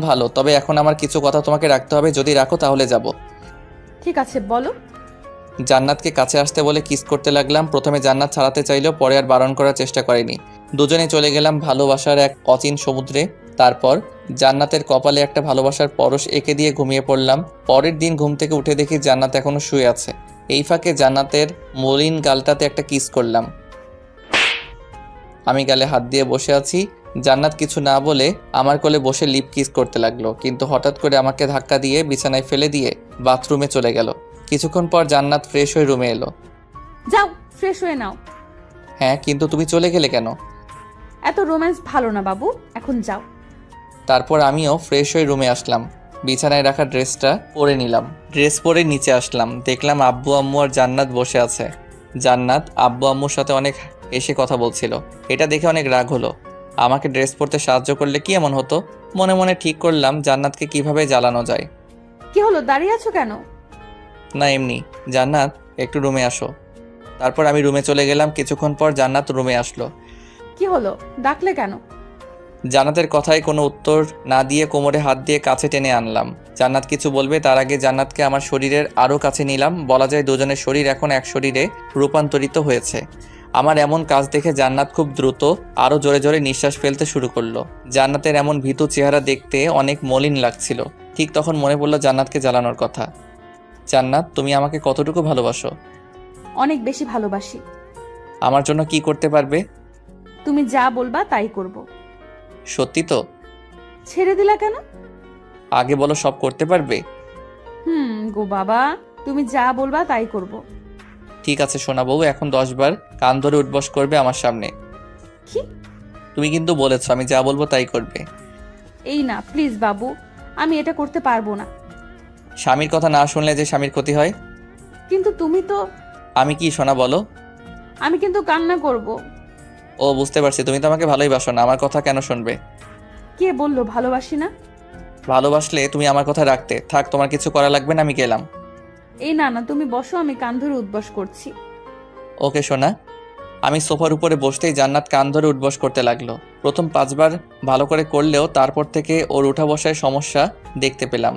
ভালো, তবে এখন আমার কিছু কথা তোমাকে রাখতে হবে, যদি রাখো তাহলে যাব। ঠিক আছে, বলো। জান্নাতকে কাছে আসতে বলে কিস করতে লাগলাম। প্রথমে জান্নাত ছাড়াতে চাইলেও পরে আর বারণ করার চেষ্টা করেনি। দুজনে চলে গেলাম ভালোবাসার এক অচিন সমুদ্রে। তারপর জান্নাতের কপালে একটা ভালোবাসার পরশ এঁকে দিয়ে ঘুমিয়ে পড়লাম। পরের দিন ঘুম থেকে উঠে দেখি জান্নাত এখনো শুয়ে আছে। এই ফাঁকে জান্নাতের মলিন গালটাতে একটা কিস করলাম। আমি গালে হাত দিয়ে বসে আছি। জান্নাত কিছু না বলে আমার কোলে বসে লিপ কিস করতে লাগলো, কিন্তু হঠাৎ করে আমাকে ধাক্কা দিয়ে বিছানায় ফেলে দিয়ে বাথরুমে চলে গেল। কিছুক্ষণ পর জান্নাত ফ্রেশ হয়ে রুমে এলো। যাও ফ্রেশ হয়ে নাও। হ্যাঁ, কিন্তু তুমি চলে গেলে কেন? এত রোম্যান্স ভালো না বাবু, এখন যাও। তারপর আমিও ফ্রেশ হয়ে রুমে আসলাম। বিছানায় রাখা ড্রেসটা পরে নিলাম। ড্রেস পরে নিচে আসলাম, দেখলাম আব্বু আম্মু আর জান্নাত বসে আছে। জান্নাত আব্বু আম্মুর সাথে অনেক এসে কথা বলছিল। এটা দেখে অনেক রাগ হলো। আমাকে ড্রেস পরতে সাহায্য করলে কি এমন হতো? মনে মনে ঠিক করলাম জান্নাতকে কিভাবে জ্বালানো যায়। কি হলো, দাঁড়িয়ে আছো কেন? না এমনি। জান্নাত একটু রুমে আসো। তারপর আমি রুমে চলে গেলাম। কিছুক্ষণ পর জান্নাত রুমে আসলো। কি হলো, ডাকলে কেন? জান্নাতের কথায় কোনো উত্তর না দিয়ে কোমরে হাত দিয়ে কাছে টেনে আনলাম। জান্নাত কিছু বলবে তার আগে জান্নাতকে আমার শরীরের আরও কাছে নিলাম। বলা যায় দুজনের শরীর এখন এক শরীরে রূপান্তরিত হয়েছে। আমার এমন কাজ দেখে জান্নাত খুব দ্রুত আরও জোরে জোরে নিঃশ্বাস ফেলতে শুরু করলো। জান্নাতের এমন ভীতু চেহারা দেখতে অনেক মলিন লাগছিল। ঠিক তখন মনে পড়লো জান্নাতকে জ্বালানোর কথা। জান্নাত, তুমি আমাকে কতটুকু ভালোবাসো? অনেক বেশি ভালোবাসি। আমার জন্য কি করতে পারবে? তুমি যা বলবা তাই করব। সত্যি তো? ছেড়ে দিলা কেন? আগে বলো, সব করতে পারবে? গো বাবা, তুমি যা বলবা তাই করব। ঠিক আছে সোনা বউ, এখন 10 বার কান ধরে উঠবস করবে আমার সামনে। কি? তুমি কিন্তু বলেছো আমি যা বলবো তাই করবে। এই না প্লিজ বাবু, আমি এটা করতে পারবো না। স্বামীর কথা না শুনলে যে স্বামীর ক্ষতি হয়। কিন্তু তুমি তো। আমি কি সোনা বলো? আমি কিন্তু কান্না করব। ও বুঝতে পারছি, তুমি তো আমাকে ভালোই বাসো না, আমার কথা কেন শুনবে? কে বললো ভালোবাসি না? ভালোবাসলে তুমি আমার কথা রাখতে। থাক, তোমার কিছু করা লাগবে না, আমি গেলাম। এই না না, তুমি বসো, আমি কান ধরে উঠবস করছি। ওকে সোনা। আমি সোফার উপরে বসতেই জান্নাত কান ধরে উঠবস করতে লাগলো। প্রথম 5 বার ভালো করে করলেও তারপর থেকে ওর উঠা বসায় সমস্যা দেখতে পেলাম।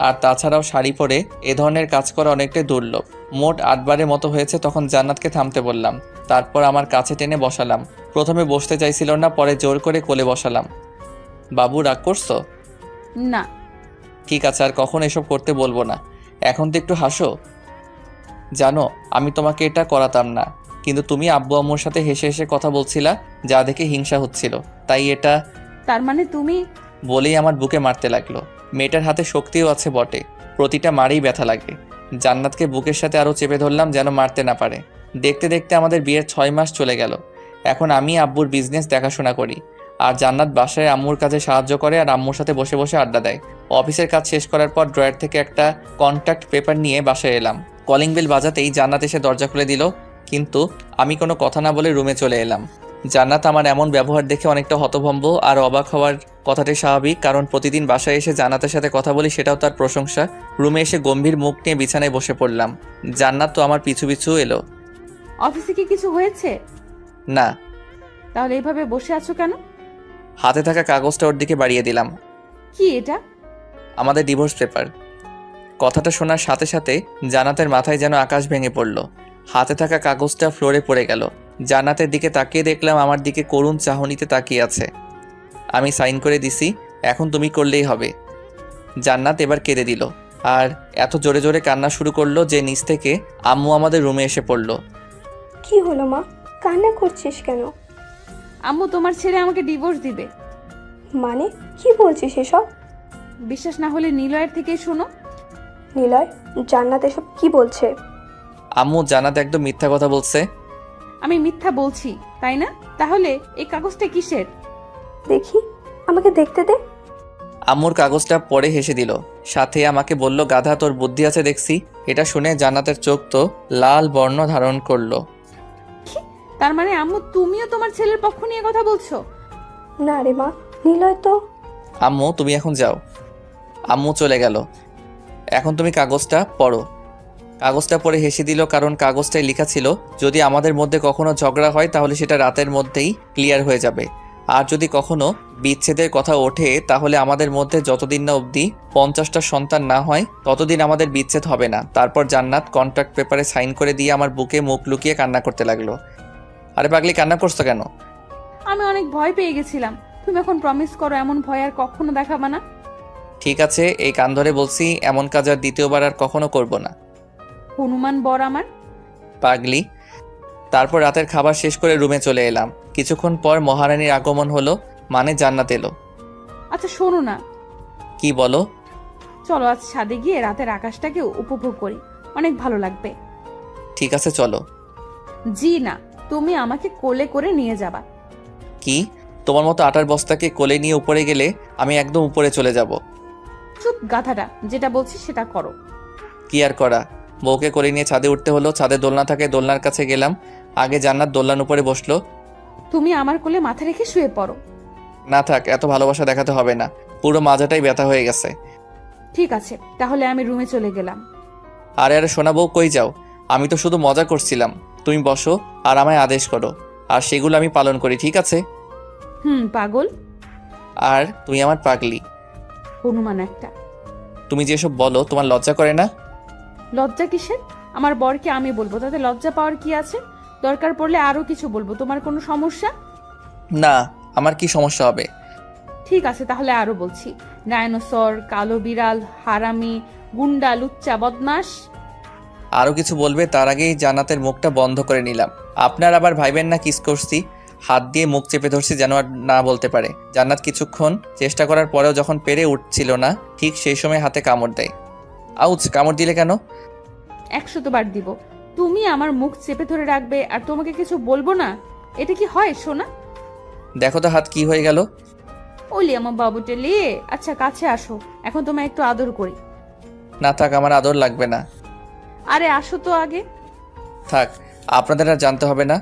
আর তাছাড়াও শাড়ি পরে এ ধরনের কাজ করা অনেকটাই দুর্লভ। মোট 8 বারের মতো হয়েছে। তখন জান্নাতকে থামতে বললাম। তারপর আমার কাছে টেনে বসালাম। প্রথমে বসতে চাইছিল না, পরে জোর করে কোলে বসালাম। বাবু রাগ করছো? না। ঠিক আছে, আর কখন এসব করতে বলবো না। এখন তো একটু হাসো। জানো আমি তোমাকে এটা করাতাম না, কিন্তু তুমি আব্বু আম্মুর সাথে হেসে হেসে কথা বলছিলা, যা দেখে হিংসা হচ্ছিল, তাই এটা। তার মানে তুমি? বলেই আমার বুকে মারতে লাগলো। মেয়েটার হাতে শক্তিও আছে বটে, প্রতিটা মারেই ব্যথা লাগে। জান্নাতকে বুকের সাথে আরও চেপে ধরলাম যেন মারতে না পারে। দেখতে দেখতে আমাদের বিয়ের 6 মাস চলে গেল। এখন আমি আব্বুর বিজনেস দেখাশোনা করি, আর জান্নাত বাসায় আম্মুর কাজে সাহায্য করে আর আম্মুর সাথে বসে বসে আড্ডা দেয়। অফিসের কাজ শেষ করার পর ড্রয়ার থেকে একটা কন্ট্যাক্ট পেপার নিয়ে বাসায় এলাম। কলিং বেল বাজাতেই জান্নাত এসে দরজা খুলে দিল, কিন্তু আমি কোনো কথা না বলে রুমে চলে এলাম। জান্নাত আমার এমন ব্যবহার দেখে অনেকটা হতভম্ব আর অবাক হওয়ার কথাটাই স্বাভাবিক, কারণ প্রতিদিন বাসায় এসে জান্নাতের সাথে কথা বলি, সেটাও তার প্রশংসা। রুমে এসে গম্ভীর মুখ নিয়ে বিছানায় বসে পড়লাম। জান্নাত তো আমার পিছু পিছু এলো। অফিসে কি কিছু হয়েছে? না। তাহলে এইভাবে বসে আছো কেন? হাতে থাকা কাগজটা ওর দিকে বাড়িয়ে দিলাম। কি এটা? আমাদের ডিভোর্স পেপার। কথাটা শোনার সাথে সাথে জান্নাতের মাথায় যেন আকাশ ভেঙে পড়ল। হাতে থাকা কাগজটা ফ্লোরে পড়ে গেল। জান্নাতের দিকে তাকিয়ে দেখলাম আমার দিকে করুণ চাহনিতে তাকিয়ে আছে। আমি সাইন করে দিছি, এখন তুমি করলেই হবে। জান্নাত এবার কেঁদে দিল, আর এত জোরে জোরে কান্না শুরু করলো যে নিচ থেকে আম্মু আমাদের রুমে এসে পড়ল। কি হলো মা, কান্না করছিস কেন? আম্মু তোমার ছেলে আমাকে ডিভোর্স দিবে। মানে কি বলছিস এসব? বিশ্বাস না হলে নিলয়ের থেকেই শোনো। নিলয়, জান্নাত এসব কি বলছে? আম্মু, জান্নাত একদম মিথ্যা কথা বলছে। আমি মিথ্যা বলছি তাই না? তাহলে এই কাগজটা কিসের? দেখি, আমাকে দেখতে দে। আম্মুর কাগজটা পড়ে হেসে দিল, সাথে আমাকে বলল, গাধা তোর বুদ্ধি আছে দেখছি। এটা শুনে জান্নাতের চোখ তো লাল বর্ণ ধারণ করলো। তার মানে আম্মু তুমিও তোমার ছেলের পক্ষ নিয়ে কথা বলছো? না রে মা, নিলয় তো। আম্মু তুমি এখন যাও। আম্মু চলে গেল। এখন তুমি কাগজটা পড়ো। কাগজটা পড়ে হেসে দিল, কারণ কাগজটায় লেখা ছিল যদি আমাদের মধ্যে কখনো ঝগড়া হয় তাহলে সেটা রাতের মধ্যেই ক্লিয়ার হয়ে যাবে, আর যদি কখনো বিচ্ছেদের কথা ওঠে তাহলে আমাদের মধ্যে যতদিন না অবধি 50টা সন্তান না হয় ততদিন আমাদের বিচ্ছেদ হবে না। তারপর জান্নাত কন্ট্রাক্ট পেপারে সাইন করে দিয়ে আমার বুকে মুখ লুকিয়ে কান্না করতে লাগলো। আরে পাগলি, কান্না করছো কেন? আমি অনেক ভয় পেয়ে গেছিলাম। তুমি এখন প্রমিস করো এমন ভয় আর কখনো দেখাবা না। ঠিক আছে, এই কান ধরে বলছি, এমন কাজ আর দ্বিতীয়বার আর কখনো করব না। হনুমান বর আমার। পাগলি। তারপর রাতের খাবার শেষ করে রুমে চলে এলাম। কিছুক্ষণ পর মহারানীর আগমন হলো, মানে জান্নাত এলো। আচ্ছা শোনো না। কি বলো? চলো আজ ছাদে গিয়ে রাতের আকাশটাকে উপভোগ করি, অনেক ভালো লাগবে। ঠিক আছে চলো। জি না, তুমি আমাকে কোলে করে নিয়ে যাবা। কি? তোমার মতো আটার বস্তাকে কোলে নিয়ে উপরে গেলে আমি একদম উপরে চলে যাব? চুপ গাধাটা, যেটা বলছি সেটা করো। কি আর করা, বউকে কোলে নিয়ে ছাদে উঠতে হলো। ছাদে দোলনা থাকে, দোলনার কাছে গেলাম। আগে জান্নাত দোলনার উপরে বসলো। তুমি আমার কোলে মাথা রেখে শুয়ে পড়ো। না থাক, এত ভালোবাসা দেখাতে হবে না, পুরো মাজাটাই ব্যথা হয়ে গেছে। ঠিক আছে, তাহলে আমি রুমে চলে গেলাম। আরে আরে সোনা বউ, কই যাও? আমি তো শুধু মজা করছিলাম। তুমি বসো আর আমায় আদেশ করো, আর সেগুলো আমি পালন করি, ঠিক আছে? পাগল। আর তুমি আমার পাগলি। হনুমান একটা। তুমি যেসব বলো, তোমার লজ্জা করে না? লজ্জা কিসের? আমার বরকে আমি বলবো, তাতে লজ্জা পাওয়ার কি আছে? দরকার পড়লে আরো কিছু বলবো। তোমার কোনো সমস্যা? না, আমার কি সমস্যা হবে? ঠিক আছে, তাহলে আরো বলছি। ডায়নোসর, কালো বিড়াল, হারামি, গুন্ডা, লুচ্চা, বদমাস। আরও কিছু বলবে তার আগেই জান্নাতের মুখটা বন্ধ করে নিলাম। আপনার আবার ভাইবেন না কিস করছি, হাত দিয়ে মুখ চেপে ধরছি যেন আর না বলতে পারে। জান্নাত কিছুক্ষণ চেষ্টা করার পরেও যখন পেরে উঠছিল না, ঠিক সেই সময় হাতে কামড় দেয়। আউচ! কামড় দিলে কেন? 100 বার দিব। তুমি আমার মুখ চেপে ধরে রাখবে আর তোমাকে কিছু বলবো না? এটা কি হয় সোনা? দেখো তো হাত কি হয়ে গেল। ওলি আমার বাবুটা লিয়ে। আচ্ছা কাছে আসো, এখন তোমায় একটু আদর করি। না থাক, আমার আদর লাগবে না। আরে আসো তো আগে। থাক, আপনাদের আর জানতে হবে না।